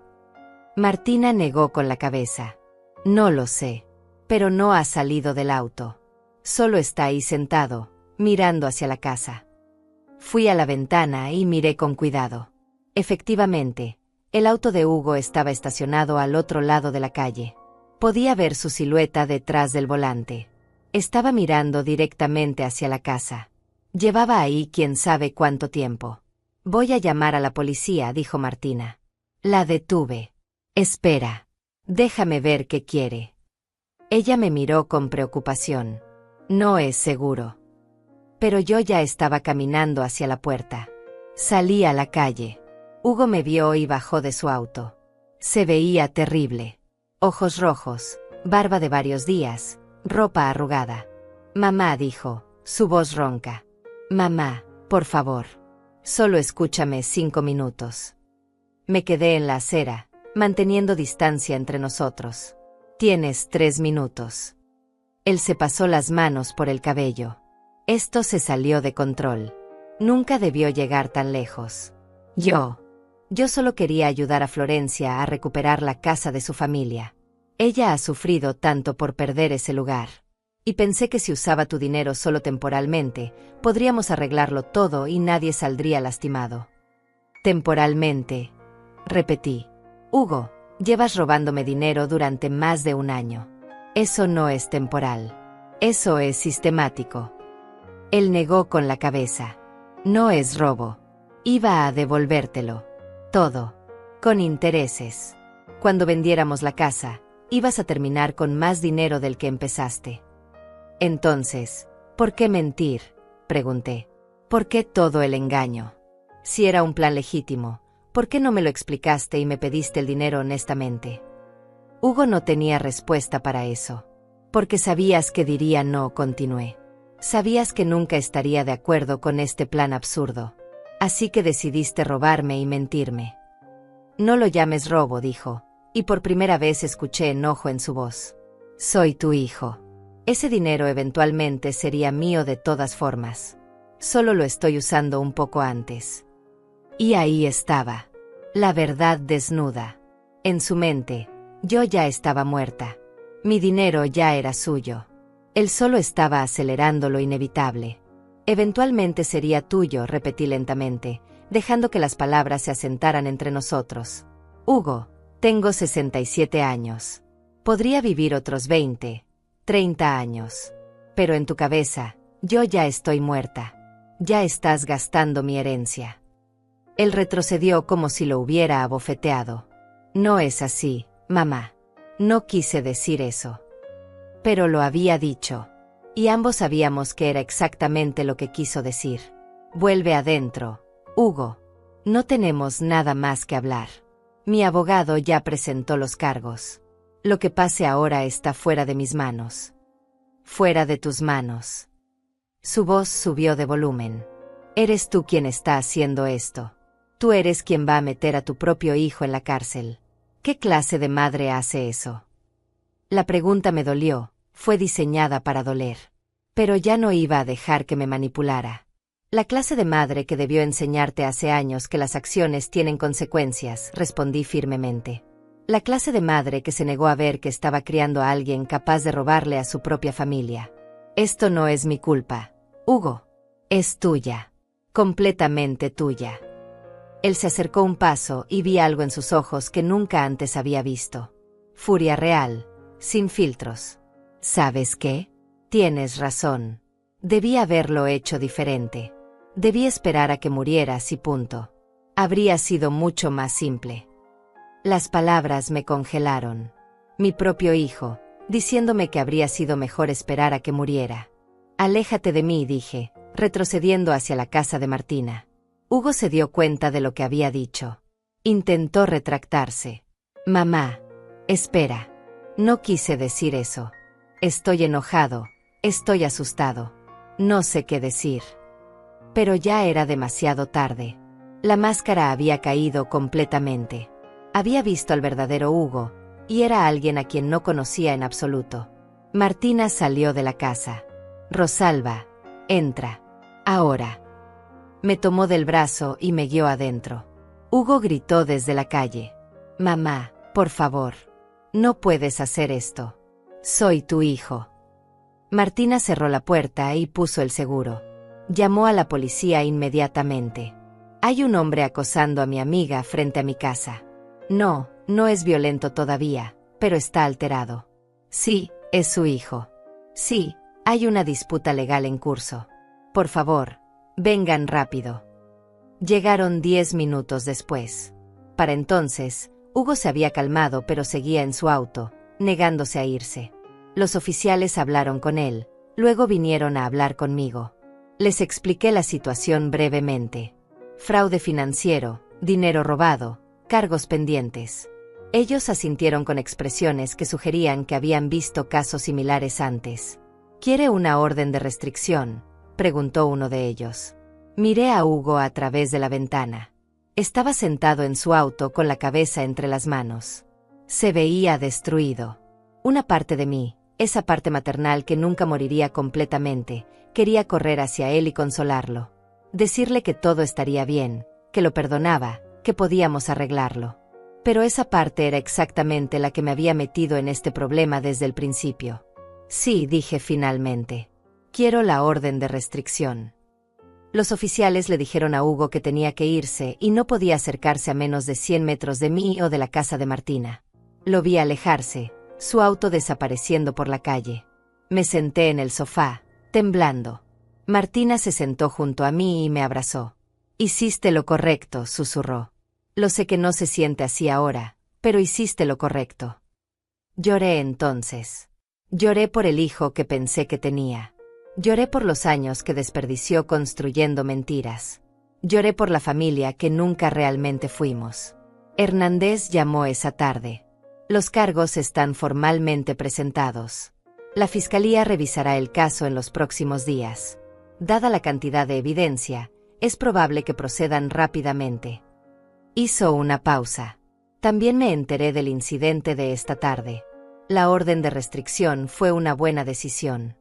Martina negó con la cabeza. No lo sé. Pero no ha salido del auto. Solo está ahí sentado, mirando hacia la casa. Fui a la ventana y miré con cuidado. Efectivamente, el auto de Hugo estaba estacionado al otro lado de la calle. Podía ver su silueta detrás del volante. Estaba mirando directamente hacia la casa. Llevaba ahí quién sabe cuánto tiempo. Voy a llamar a la policía, dijo Martina. La detuve. Espera. Déjame ver qué quiere. Ella me miró con preocupación. No es seguro. Pero yo ya estaba caminando hacia la puerta. Salí a la calle. Hugo me vio y bajó de su auto. Se veía terrible. Ojos rojos, barba de varios días, ropa arrugada. Mamá, dijo, su voz ronca. Mamá, por favor. Solo escúchame 5 minutos. Me quedé en la acera, manteniendo distancia entre nosotros. Tienes 3 minutos. Él se pasó las manos por el cabello. Esto se salió de control. Nunca debió llegar tan lejos. Yo solo quería ayudar a Florencia a recuperar la casa de su familia. Ella ha sufrido tanto por perder ese lugar. Y pensé que si usaba tu dinero solo temporalmente, podríamos arreglarlo todo y nadie saldría lastimado. Temporalmente, repetí. Hugo, llevas robándome dinero durante más de 1 año. Eso no es temporal. Eso es sistemático. Él negó con la cabeza. No es robo. Iba a devolvértelo. Todo. Con intereses. Cuando vendiéramos la casa, ibas a terminar con más dinero del que empezaste. Entonces, ¿por qué mentir?, pregunté. ¿Por qué todo el engaño? Si era un plan legítimo, ¿por qué no me lo explicaste y me pediste el dinero honestamente? Hugo no tenía respuesta para eso. Porque sabías que diría no, continué. Sabías que nunca estaría de acuerdo con este plan absurdo. Así que decidiste robarme y mentirme. No lo llames robo, dijo, y por primera vez escuché enojo en su voz. Soy tu hijo. Ese dinero eventualmente sería mío de todas formas. Solo lo estoy usando un poco antes. Y ahí estaba. La verdad desnuda. En su mente, yo ya estaba muerta. Mi dinero ya era suyo. Él solo estaba acelerando lo inevitable. Eventualmente sería tuyo, repetí lentamente, dejando que las palabras se asentaran entre nosotros. Hugo, tengo 67 años. Podría vivir otros 20, 30 años. Pero en tu cabeza, yo ya estoy muerta. Ya estás gastando mi herencia. Él retrocedió como si lo hubiera abofeteado. No es así, mamá. No quise decir eso. Pero lo había dicho. Y ambos sabíamos que era exactamente lo que quiso decir. Vuelve adentro, Hugo. No tenemos nada más que hablar. Mi abogado ya presentó los cargos. Lo que pase ahora está fuera de mis manos. Fuera de tus manos. Su voz subió de volumen. Eres tú quien está haciendo esto. Tú eres quien va a meter a tu propio hijo en la cárcel. ¿Qué clase de madre hace eso? La pregunta me dolió. Fue diseñada para doler. Pero ya no iba a dejar que me manipulara. La clase de madre que debió enseñarte hace años que las acciones tienen consecuencias, respondí firmemente. La clase de madre que se negó a ver que estaba criando a alguien capaz de robarle a su propia familia. Esto no es mi culpa, Hugo. Es tuya. Completamente tuya. Él se acercó un paso y vi algo en sus ojos que nunca antes había visto. Furia real, sin filtros. ¿Sabes qué? Tienes razón. Debí haberlo hecho diferente. Debí esperar a que murieras y punto. Habría sido mucho más simple. Las palabras me congelaron. Mi propio hijo, diciéndome que habría sido mejor esperar a que muriera. Aléjate de mí, dije, retrocediendo hacia la casa de Martina. Hugo se dio cuenta de lo que había dicho. Intentó retractarse. Mamá, espera. No quise decir eso. Estoy enojado, estoy asustado. No sé qué decir. Pero ya era demasiado tarde. La máscara había caído completamente. Había visto al verdadero Hugo, y era alguien a quien no conocía en absoluto. Martina salió de la casa. Rosalba, entra. Ahora. Me tomó del brazo y me guió adentro. Hugo gritó desde la calle. Mamá, por favor. No puedes hacer esto. Soy tu hijo. Martina cerró la puerta y puso el seguro. Llamó a la policía inmediatamente. Hay un hombre acosando a mi amiga frente a mi casa. No, no es violento todavía, pero está alterado. Sí, es su hijo. Sí, hay una disputa legal en curso. Por favor, vengan rápido. Llegaron 10 minutos después. Para entonces, Hugo se había calmado pero seguía en su auto, negándose a irse. Los oficiales hablaron con él, luego vinieron a hablar conmigo. Les expliqué la situación brevemente. Fraude financiero, dinero robado, cargos pendientes. Ellos asintieron con expresiones que sugerían que habían visto casos similares antes. ¿Quiere una orden de restricción?, preguntó uno de ellos. Miré a Hugo a través de la ventana. Estaba sentado en su auto con la cabeza entre las manos. Se veía destruido. Una parte de mí, esa parte maternal que nunca moriría completamente, quería correr hacia él y consolarlo. Decirle que todo estaría bien, que lo perdonaba, que podíamos arreglarlo. Pero esa parte era exactamente la que me había metido en este problema desde el principio. Sí, dije finalmente. Quiero la orden de restricción. Los oficiales le dijeron a Hugo que tenía que irse y no podía acercarse a menos de 100 metros de mí o de la casa de Martina. Lo vi alejarse, su auto desapareciendo por la calle. Me senté en el sofá, temblando. Martina se sentó junto a mí y me abrazó. Hiciste lo correcto, susurró. Lo sé que no se siente así ahora, pero hiciste lo correcto. Lloré entonces. Lloré por el hijo que pensé que tenía. Lloré por los años que desperdició construyendo mentiras. Lloré por la familia que nunca realmente fuimos. Hernández llamó esa tarde. Los cargos están formalmente presentados. La fiscalía revisará el caso en los próximos días. Dada la cantidad de evidencia, es probable que procedan rápidamente. Hizo una pausa. También me enteré del incidente de esta tarde. La orden de restricción fue una buena decisión.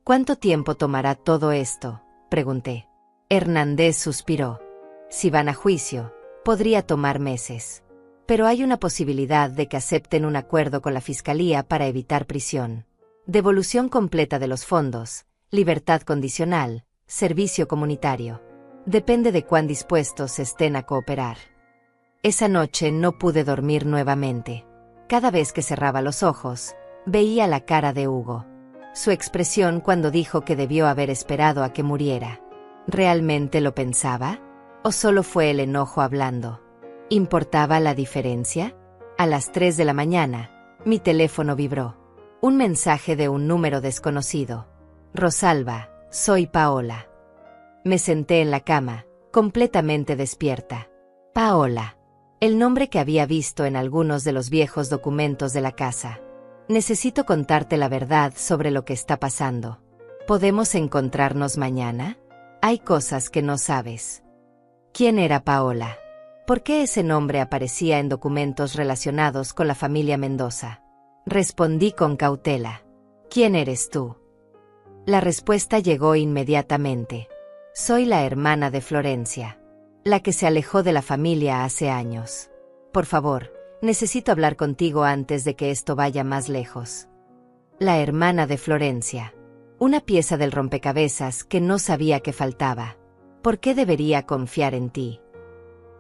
¿Cuánto tiempo tomará todo esto?, pregunté. Hernández suspiró. Si van a juicio, podría tomar meses. Pero hay una posibilidad de que acepten un acuerdo con la fiscalía para evitar prisión. Devolución completa de los fondos, libertad condicional, servicio comunitario. Depende de cuán dispuestos estén a cooperar. Esa noche no pude dormir nuevamente. Cada vez que cerraba los ojos, veía la cara de Hugo. Su expresión cuando dijo que debió haber esperado a que muriera. ¿Realmente lo pensaba? ¿O solo fue el enojo hablando? ¿Importaba la diferencia? A las 3 de la mañana, mi teléfono vibró. Un mensaje de un número desconocido. Rosalba, soy Paola. Me senté en la cama, completamente despierta. Paola. El nombre que había visto en algunos de los viejos documentos de la casa. Necesito contarte la verdad sobre lo que está pasando. ¿Podemos encontrarnos mañana? Hay cosas que no sabes. ¿Quién era Paola? ¿Por qué ese nombre aparecía en documentos relacionados con la familia Mendoza? Respondí con cautela. ¿Quién eres tú? La respuesta llegó inmediatamente. Soy la hermana de Florencia, la que se alejó de la familia hace años. Por favor, necesito hablar contigo antes de que esto vaya más lejos. La hermana de Florencia. Una pieza del rompecabezas que no sabía que faltaba. ¿Por qué debería confiar en ti?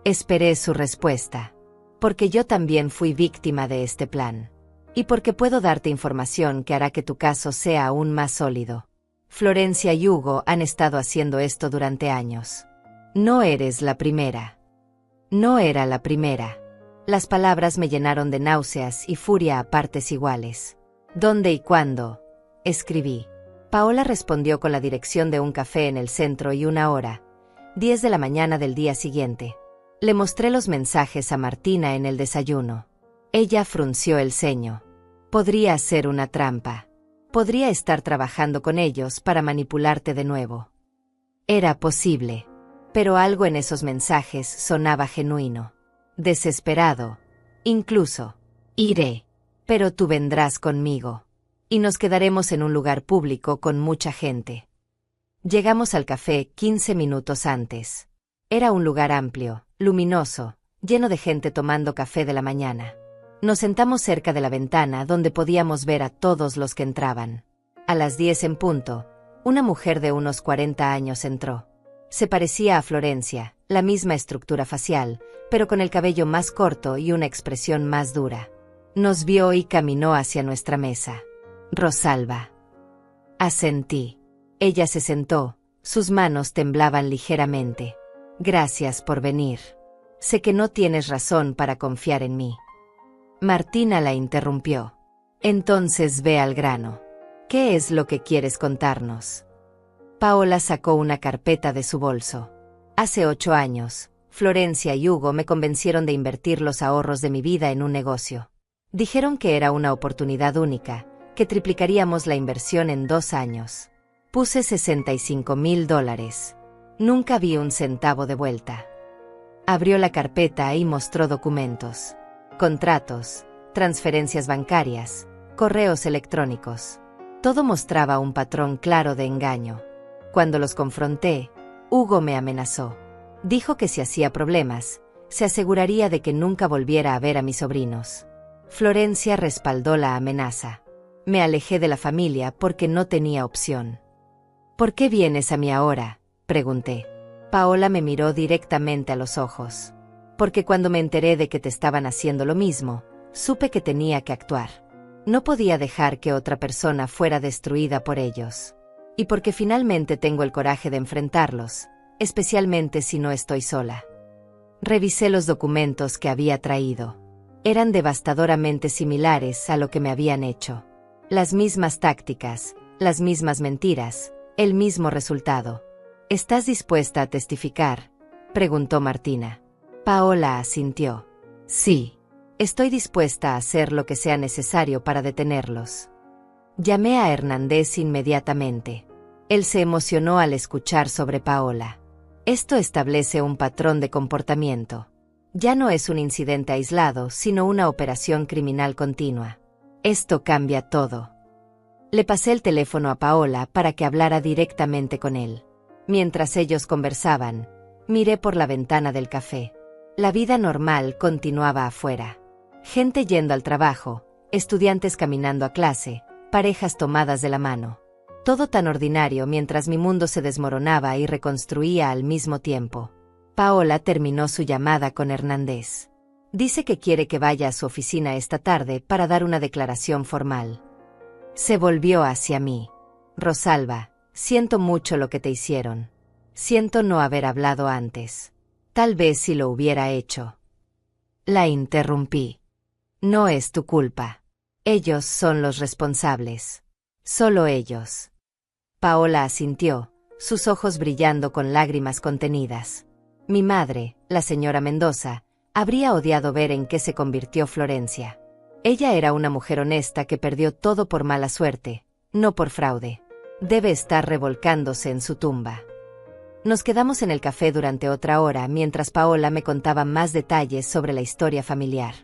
Esperé su respuesta. Porque yo también fui víctima de este plan. Y porque puedo darte información que hará que tu caso sea aún más sólido. Florencia y Hugo han estado haciendo esto durante años. No eres la primera. No era la primera. Las palabras me llenaron de náuseas y furia a partes iguales. ¿Dónde y cuándo? Escribí. Paola respondió con la dirección de un café en el centro y una hora. 10 de la mañana del día siguiente. Le mostré los mensajes a Martina en el desayuno. Ella frunció el ceño. Podría ser una trampa. Podría estar trabajando con ellos para manipularte de nuevo. Era posible. Pero algo en esos mensajes sonaba genuino. Desesperado. Incluso. Iré. Pero tú vendrás conmigo. Y nos quedaremos en un lugar público con mucha gente. Llegamos al café 15 minutos antes. Era un lugar amplio, luminoso, lleno de gente tomando café de la mañana. Nos sentamos cerca de la ventana donde podíamos ver a todos los que entraban. A las 10 en punto, una mujer de unos 40 años entró. Se parecía a Florencia, la misma estructura facial, pero con el cabello más corto y una expresión más dura. Nos vio y caminó hacia nuestra mesa. Rosalba. Asentí. Ella se sentó, sus manos temblaban ligeramente. Gracias por venir. Sé que no tienes razón para confiar en mí. Martina la interrumpió. Entonces ve al grano. ¿Qué es lo que quieres contarnos? Paola sacó una carpeta de su bolso. Hace 8 años, Florencia y Hugo me convencieron de invertir los ahorros de mi vida en un negocio. Dijeron que era una oportunidad única, que triplicaríamos la inversión en 2 años. Puse $65,000. Nunca vi un centavo de vuelta. Abrió la carpeta y mostró documentos. Contratos, transferencias bancarias, correos electrónicos. Todo mostraba un patrón claro de engaño. Cuando los confronté, Hugo me amenazó. Dijo que si hacía problemas, se aseguraría de que nunca volviera a ver a mis sobrinos. Florencia respaldó la amenaza. Me alejé de la familia porque no tenía opción. ¿Por qué vienes a mí ahora?, pregunté. Paola me miró directamente a los ojos. Porque cuando me enteré de que te estaban haciendo lo mismo, supe que tenía que actuar. No podía dejar que otra persona fuera destruida por ellos. Y porque finalmente tengo el coraje de enfrentarlos, especialmente si no estoy sola. Revisé los documentos que había traído. Eran devastadoramente similares a lo que me habían hecho. Las mismas tácticas, las mismas mentiras, El mismo resultado. ¿Estás dispuesta a testificar?, preguntó Martina. Paola asintió. Sí. Estoy dispuesta a hacer lo que sea necesario para detenerlos. Llamé a Hernández inmediatamente. Él se emocionó al escuchar sobre Paola. Esto establece un patrón de comportamiento. Ya no es un incidente aislado, sino una operación criminal continua. Esto cambia todo. Le pasé el teléfono a Paola para que hablara directamente con él. Mientras ellos conversaban, miré por la ventana del café. La vida normal continuaba afuera. Gente yendo al trabajo, estudiantes caminando a clase, parejas tomadas de la mano. Todo tan ordinario mientras mi mundo se desmoronaba y reconstruía al mismo tiempo. Paola terminó su llamada con Hernández. Dice que quiere que vaya a su oficina esta tarde para dar una declaración formal. Se volvió hacia mí. Rosalba, siento mucho lo que te hicieron. Siento no haber hablado antes. Tal vez si lo hubiera hecho. La interrumpí. No es tu culpa. Ellos son los responsables. Solo ellos. Paola asintió, sus ojos brillando con lágrimas contenidas. Mi madre, la señora Mendoza, habría odiado ver en qué se convirtió Florencia. Ella era una mujer honesta que perdió todo por mala suerte, no por fraude. Debe estar revolcándose en su tumba. Nos quedamos en el café durante otra hora mientras Paola me contaba más detalles sobre la historia familiar.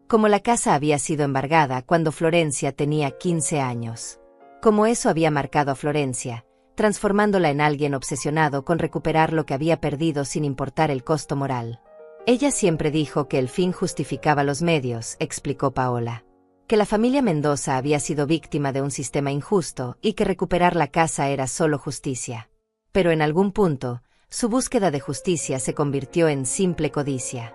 Como la casa había sido embargada cuando Florencia tenía 15 años. Como eso había marcado a Florencia, transformándola en alguien obsesionado con recuperar lo que había perdido sin importar el costo moral. Ella siempre dijo que el fin justificaba los medios, explicó Paola. Que la familia Mendoza había sido víctima de un sistema injusto y que recuperar la casa era solo justicia. Pero en algún punto, su búsqueda de justicia se convirtió en simple codicia.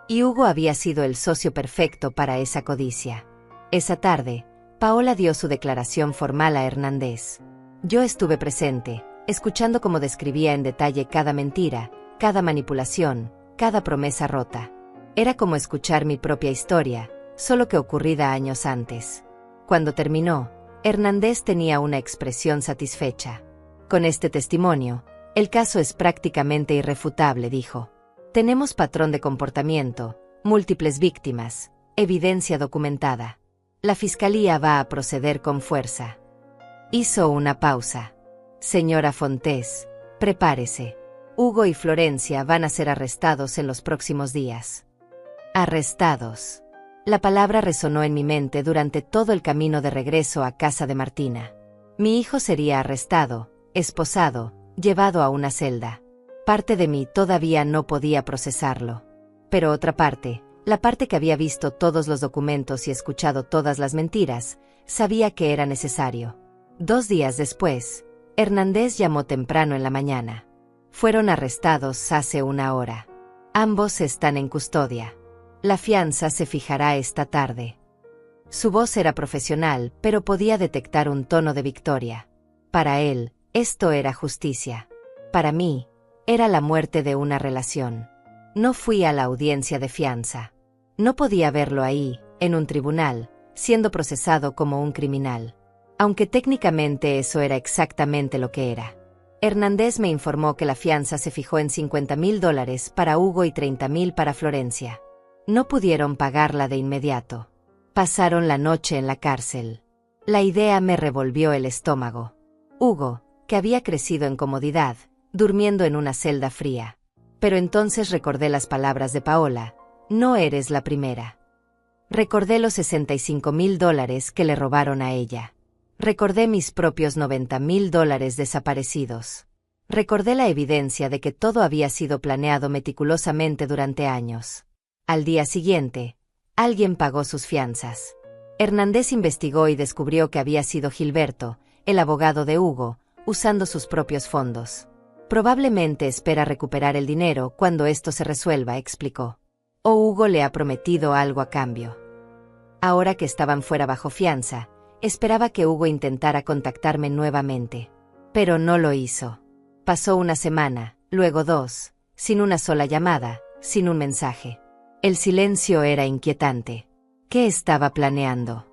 Y Hugo había sido el socio perfecto para esa codicia. Esa tarde, Paola dio su declaración formal a Hernández. Yo estuve presente, escuchando cómo describía en detalle cada mentira, cada manipulación, cada promesa rota. Era como escuchar mi propia historia, solo que ocurrida años antes. Cuando terminó, Hernández tenía una expresión satisfecha. Con este testimonio, el caso es prácticamente irrefutable, dijo. Tenemos patrón de comportamiento, múltiples víctimas, evidencia documentada. La fiscalía va a proceder con fuerza. Hizo una pausa. Señora Fontés, prepárese. Hugo y Florencia van a ser arrestados en los próximos días. Arrestados. La palabra resonó en mi mente durante todo el camino de regreso a casa de Martina. Mi hijo sería arrestado, esposado, llevado a una celda. Parte de mí todavía no podía procesarlo. Pero otra parte, la parte que había visto todos los documentos y escuchado todas las mentiras, sabía que era necesario. 2 días después, Hernández llamó temprano en la mañana. Fueron arrestados hace 1 hora. Ambos están en custodia. La fianza se fijará esta tarde. Su voz era profesional, pero podía detectar un tono de victoria. Para él, esto era justicia. Para mí, era la muerte de una relación. No fui a la audiencia de fianza. No podía verlo ahí, en un tribunal, siendo procesado como un criminal. Aunque técnicamente eso era exactamente lo que era. Hernández me informó que la fianza se fijó en $50,000 para Hugo y $30,000 para Florencia. No pudieron pagarla de inmediato. Pasaron la noche en la cárcel. La idea me revolvió el estómago. Hugo, que había crecido en comodidad, durmiendo en una celda fría. Pero entonces recordé las palabras de Paola: no eres la primera. Recordé los $65,000 que le robaron a ella. Recordé mis propios $90,000 desaparecidos. Recordé la evidencia de que todo había sido planeado meticulosamente durante años. Al día siguiente, alguien pagó sus fianzas. Hernández investigó y descubrió que había sido Gilberto, el abogado de Hugo, usando sus propios fondos. Probablemente espera recuperar el dinero cuando esto se resuelva, explicó. O Hugo le ha prometido algo a cambio. Ahora que estaban fuera bajo fianza, esperaba que Hugo intentara contactarme nuevamente. Pero no lo hizo. Pasó 1 semana, luego 2, sin una sola llamada, sin un mensaje. El silencio era inquietante. ¿Qué estaba planeando?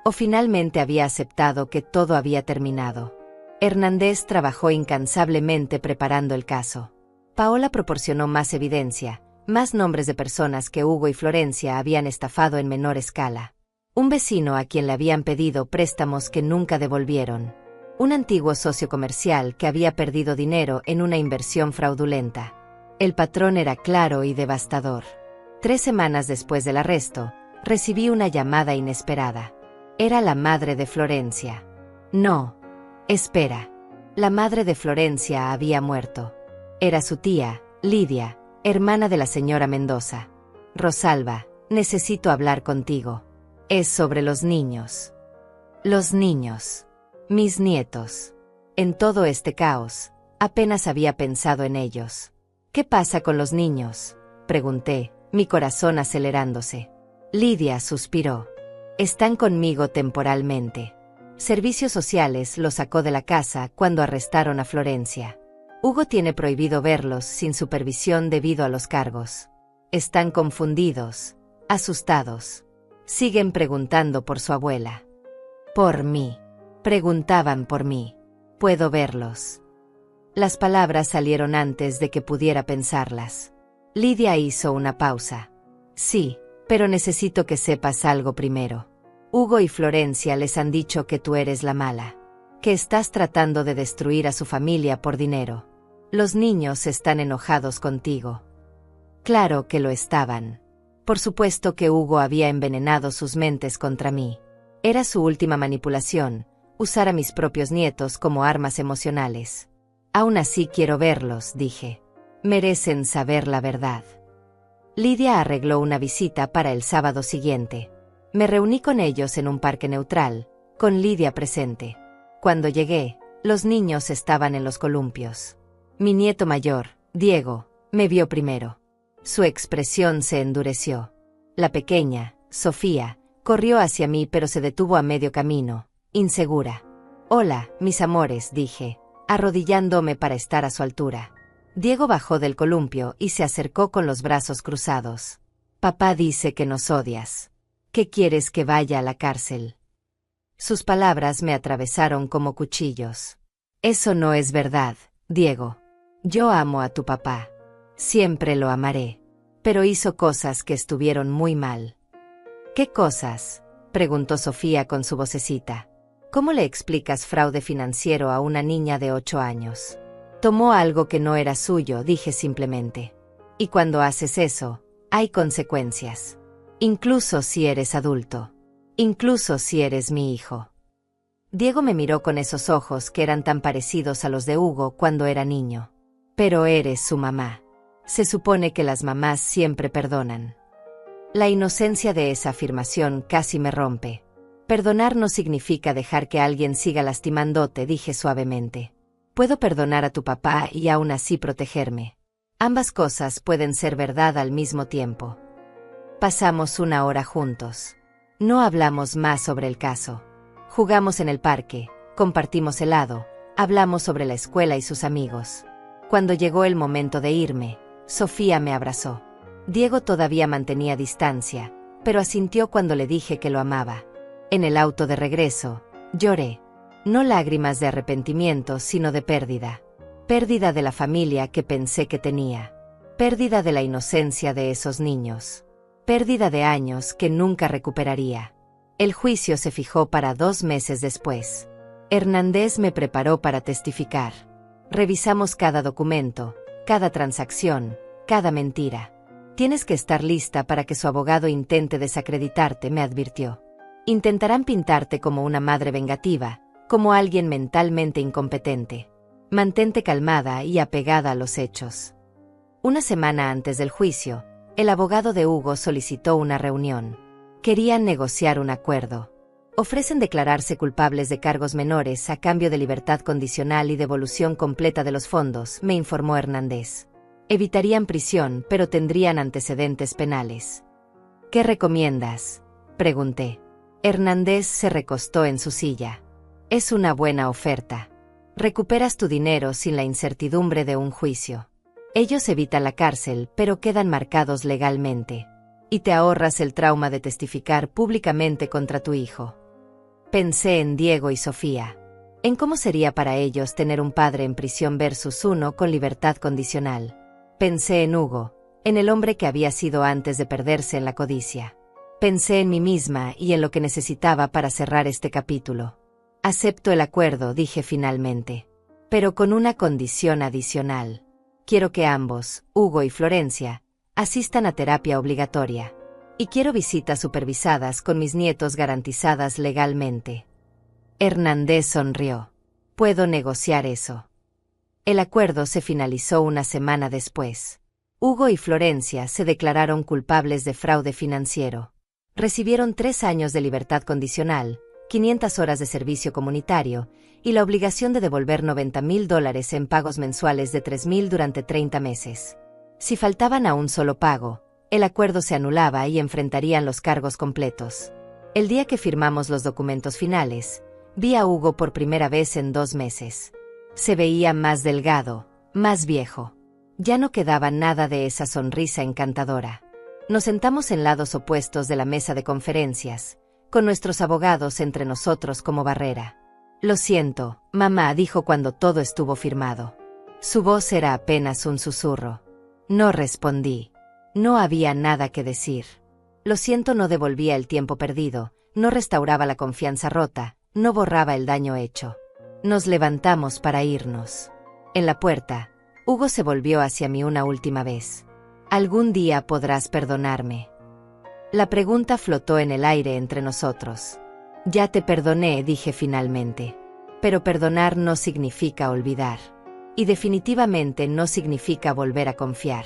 ¿O finalmente había aceptado que todo había terminado? Hernández trabajó incansablemente preparando el caso. Paola proporcionó más evidencia, más nombres de personas que Hugo y Florencia habían estafado en menor escala. Un vecino a quien le habían pedido préstamos que nunca devolvieron. Un antiguo socio comercial que había perdido dinero en una inversión fraudulenta. El patrón era claro y devastador. 3 semanas después del arresto, recibí una llamada inesperada. Era la madre de Florencia. No. Espera. La madre de Florencia había muerto. Era su tía, Lidia, hermana de la señora Mendoza. Rosalba, necesito hablar contigo. Es sobre los niños. Los niños. Mis nietos. En todo este caos, apenas había pensado en ellos. ¿Qué pasa con los niños?, pregunté, mi corazón acelerándose. Lidia suspiró. Están conmigo temporalmente. Servicios Sociales los sacó de la casa cuando arrestaron a Florencia. Hugo tiene prohibido verlos sin supervisión debido a los cargos. Están confundidos, asustados. Siguen preguntando por su abuela. Por mí. Preguntaban por mí. Puedo verlos. Las palabras salieron antes de que pudiera pensarlas. Lidia hizo una pausa. Sí, pero necesito que sepas algo primero. Hugo y Florencia les han dicho que tú eres la mala. Que estás tratando de destruir a su familia por dinero. Los niños están enojados contigo. Claro que lo estaban. Por supuesto que Hugo había envenenado sus mentes contra mí. Era su última manipulación, usar a mis propios nietos como armas emocionales. Aún así quiero verlos, dije. Merecen saber la verdad. Lidia arregló una visita para el sábado siguiente. Me reuní con ellos en un parque neutral, con Lidia presente. Cuando llegué, los niños estaban en los columpios. Mi nieto mayor, Diego, me vio primero. Su expresión se endureció. La pequeña, Sofía, corrió hacia mí pero se detuvo a medio camino, insegura. Hola, mis amores, dije, arrodillándome para estar a su altura. Diego bajó del columpio y se acercó con los brazos cruzados. Papá dice que nos odias. ¿Qué quieres que vaya a la cárcel? Sus palabras me atravesaron como cuchillos. Eso no es verdad, Diego. Yo amo a tu papá. Siempre lo amaré. Pero hizo cosas que estuvieron muy mal. ¿Qué cosas?, preguntó Sofía con su vocecita. ¿Cómo le explicas fraude financiero a una niña de 8 años? Tomó algo que no era suyo, dije simplemente. Y cuando haces eso, hay consecuencias. Incluso si eres adulto. Incluso si eres mi hijo. Diego me miró con esos ojos que eran tan parecidos a los de Hugo cuando era niño. Pero eres su mamá. Se supone que las mamás siempre perdonan. La inocencia de esa afirmación casi me rompe. Perdonar no significa dejar que alguien siga lastimándote, dije suavemente. Puedo perdonar a tu papá y aún así protegerme. Ambas cosas pueden ser verdad al mismo tiempo. Pasamos 1 hora juntos. No hablamos más sobre el caso. Jugamos en el parque, compartimos helado, hablamos sobre la escuela y sus amigos. Cuando llegó el momento de irme, Sofía me abrazó. Diego todavía mantenía distancia, pero asintió cuando le dije que lo amaba. En el auto de regreso, lloré. No lágrimas de arrepentimiento, sino de pérdida. Pérdida de la familia que pensé que tenía. Pérdida de la inocencia de esos niños. Pérdida de años que nunca recuperaría. El juicio se fijó para 2 meses después. Hernández me preparó para testificar. Revisamos cada documento, cada transacción, cada mentira. Tienes que estar lista para que su abogado intente desacreditarte, me advirtió. Intentarán pintarte como una madre vengativa, como alguien mentalmente incompetente. Mantente calmada y apegada a los hechos. 1 semana antes del juicio, el abogado de Hugo solicitó una reunión. Querían negociar un acuerdo. Ofrecen declararse culpables de cargos menores a cambio de libertad condicional y devolución completa de los fondos, me informó Hernández. Evitarían prisión, pero tendrían antecedentes penales. ¿Qué recomiendas?, pregunté. Hernández se recostó en su silla. Es una buena oferta. Recuperas tu dinero sin la incertidumbre de un juicio. Ellos evitan la cárcel, pero quedan marcados legalmente. Y te ahorras el trauma de testificar públicamente contra tu hijo. Pensé en Diego y Sofía. en cómo sería para ellos tener un padre en prisión versus uno con libertad condicional. Pensé en Hugo, en el hombre que había sido antes de perderse en la codicia. Pensé en mí misma y en lo que necesitaba para cerrar este capítulo. Acepto el acuerdo, dije finalmente. Pero con una condición adicional. Quiero que ambos, Hugo y Florencia, asistan a terapia obligatoria. Y quiero visitas supervisadas con mis nietos garantizadas legalmente. Hernández sonrió. Puedo negociar eso. El acuerdo se finalizó una semana después. Hugo y Florencia se declararon culpables de fraude financiero. Recibieron 3 años de libertad condicional, 500 horas de servicio comunitario y la obligación de devolver $90,000 en pagos mensuales de $3,000 durante 30 meses. Si faltaban a un solo pago, el acuerdo se anulaba y enfrentarían los cargos completos. El día que firmamos los documentos finales, vi a Hugo por primera vez en 2 meses. Se veía más delgado, más viejo. Ya no quedaba nada de esa sonrisa encantadora. Nos sentamos en lados opuestos de la mesa de conferencias, con nuestros abogados entre nosotros como barrera. Lo siento, mamá, dijo cuando todo estuvo firmado. Su voz era apenas un susurro. No respondí. No había nada que decir. Lo siento no devolvía el tiempo perdido, no restauraba la confianza rota, no borraba el daño hecho. Nos levantamos para irnos. En la puerta, Hugo se volvió hacia mí una última vez. ¿Algún día podrás perdonarme? La pregunta flotó en el aire entre nosotros. Ya te perdoné, dije finalmente. Pero perdonar no significa olvidar. Y definitivamente no significa volver a confiar.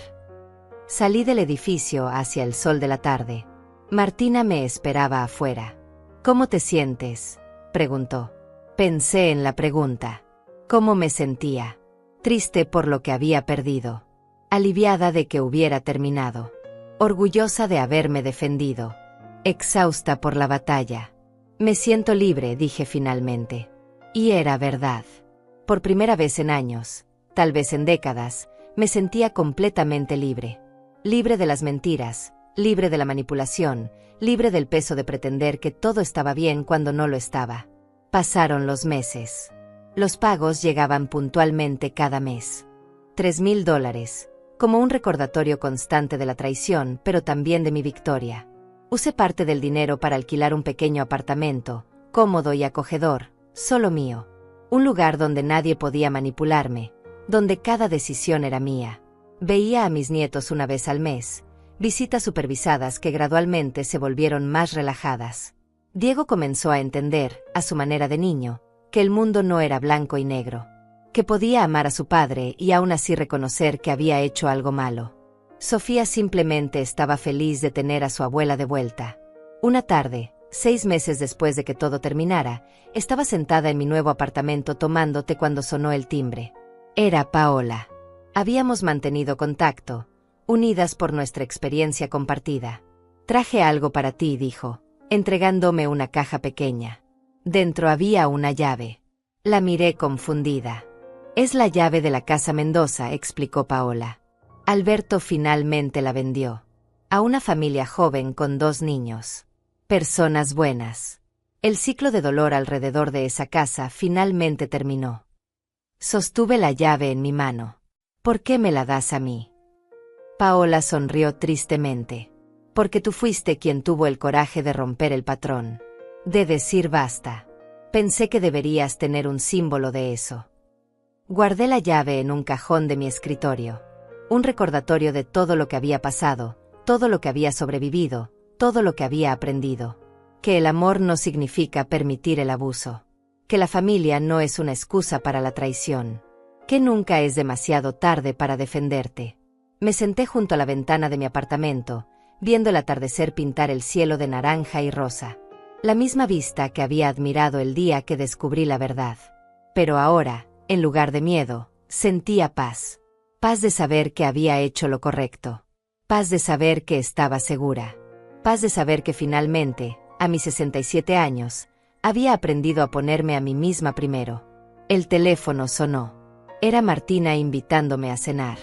Salí del edificio hacia el sol de la tarde. Martina me esperaba afuera. ¿Cómo te sientes?, preguntó. Pensé en la pregunta. ¿Cómo me sentía? Triste por lo que había perdido. Aliviada de que hubiera terminado. Orgullosa de haberme defendido. Exhausta por la batalla. Me siento libre, dije finalmente. Y era verdad. Por primera vez en años, tal vez en décadas, me sentía completamente libre. Libre de las mentiras, libre de la manipulación, libre del peso de pretender que todo estaba bien cuando no lo estaba. Pasaron los meses. Los pagos llegaban puntualmente cada mes. $3,000, como un recordatorio constante de la traición, pero también de mi victoria. Usé parte del dinero para alquilar un pequeño apartamento, cómodo y acogedor, solo mío. Un lugar donde nadie podía manipularme, donde cada decisión era mía. Veía a mis nietos una vez al mes, visitas supervisadas que gradualmente se volvieron más relajadas. Diego comenzó a entender, a su manera de niño, que el mundo no era blanco y negro, que podía amar a su padre y aún así reconocer que había hecho algo malo. Sofía simplemente estaba feliz de tener a su abuela de vuelta. Una tarde, 6 meses después de que todo terminara, estaba sentada en mi nuevo apartamento tomando té cuando sonó el timbre. Era Paola. Habíamos mantenido contacto, unidas por nuestra experiencia compartida. Traje algo para ti, dijo, entregándome una caja pequeña. Dentro había una llave. La miré confundida. Es la llave de la casa Mendoza, explicó Paola. Alberto finalmente la vendió. A una familia joven con 2 niños. Personas buenas. El ciclo de dolor alrededor de esa casa finalmente terminó. Sostuve la llave en mi mano. ¿Por qué me la das a mí? Paola sonrió tristemente. Porque tú fuiste quien tuvo el coraje de romper el patrón. De decir basta. Pensé que deberías tener un símbolo de eso. Guardé la llave en un cajón de mi escritorio. Un recordatorio de todo lo que había pasado, todo lo que había sobrevivido, todo lo que había aprendido. Que el amor no significa permitir el abuso. Que la familia no es una excusa para la traición. Que nunca es demasiado tarde para defenderte. Me senté junto a la ventana de mi apartamento, viendo el atardecer pintar el cielo de naranja y rosa. La misma vista que había admirado el día que descubrí la verdad. Pero ahora, en lugar de miedo, sentía paz. Paz de saber que había hecho lo correcto. Paz de saber que estaba segura. Paz de saber que finalmente, a mis 67 años, había aprendido a ponerme a mí misma primero. El teléfono sonó. Era Martina invitándome a cenar.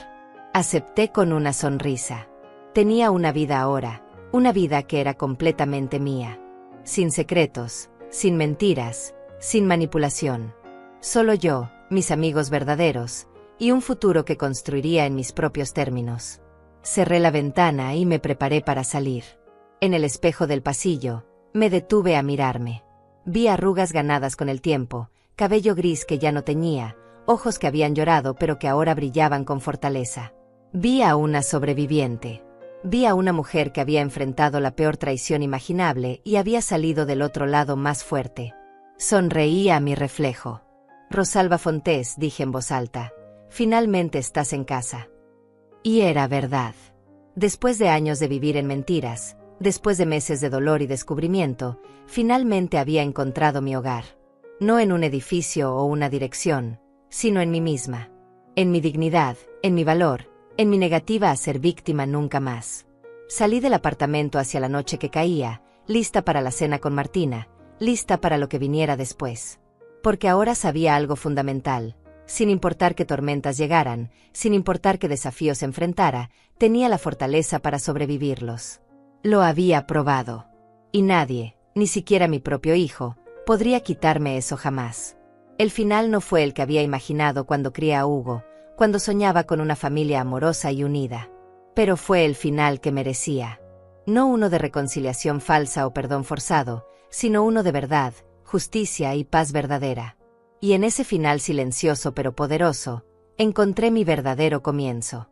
Acepté con una sonrisa. Tenía una vida ahora, una vida que era completamente mía. Sin secretos, sin mentiras, sin manipulación. Solo yo, mis amigos verdaderos, y un futuro que construiría en mis propios términos. Cerré la ventana y me preparé para salir. En el espejo del pasillo, me detuve a mirarme. Vi arrugas ganadas con el tiempo, cabello gris que ya no teñía, ojos que habían llorado pero que ahora brillaban con fortaleza. Vi a una sobreviviente. Vi a una mujer que había enfrentado la peor traición imaginable y había salido del otro lado más fuerte. Sonreí a mi reflejo. Rosalba Fontés, dije en voz alta, finalmente estás en casa. Y era verdad. Después de años de vivir en mentiras, después de meses de dolor y descubrimiento, finalmente había encontrado mi hogar. No en un edificio o una dirección, sino en mí misma. En mi dignidad, en mi valor, en mi negativa a ser víctima nunca más. Salí del apartamento hacia la noche que caía, lista para la cena con Martina, lista para lo que viniera después. Porque ahora sabía algo fundamental. Sin importar qué tormentas llegaran, sin importar qué desafíos enfrentara, tenía la fortaleza para sobrevivirlos. Lo había probado. Y nadie, ni siquiera mi propio hijo, podría quitarme eso jamás. El final no fue el que había imaginado cuando crié a Hugo, cuando soñaba con una familia amorosa y unida. Pero fue el final que merecía. No uno de reconciliación falsa o perdón forzado, sino uno de verdad, justicia y paz verdadera. Y en ese final silencioso pero poderoso, encontré mi verdadero comienzo.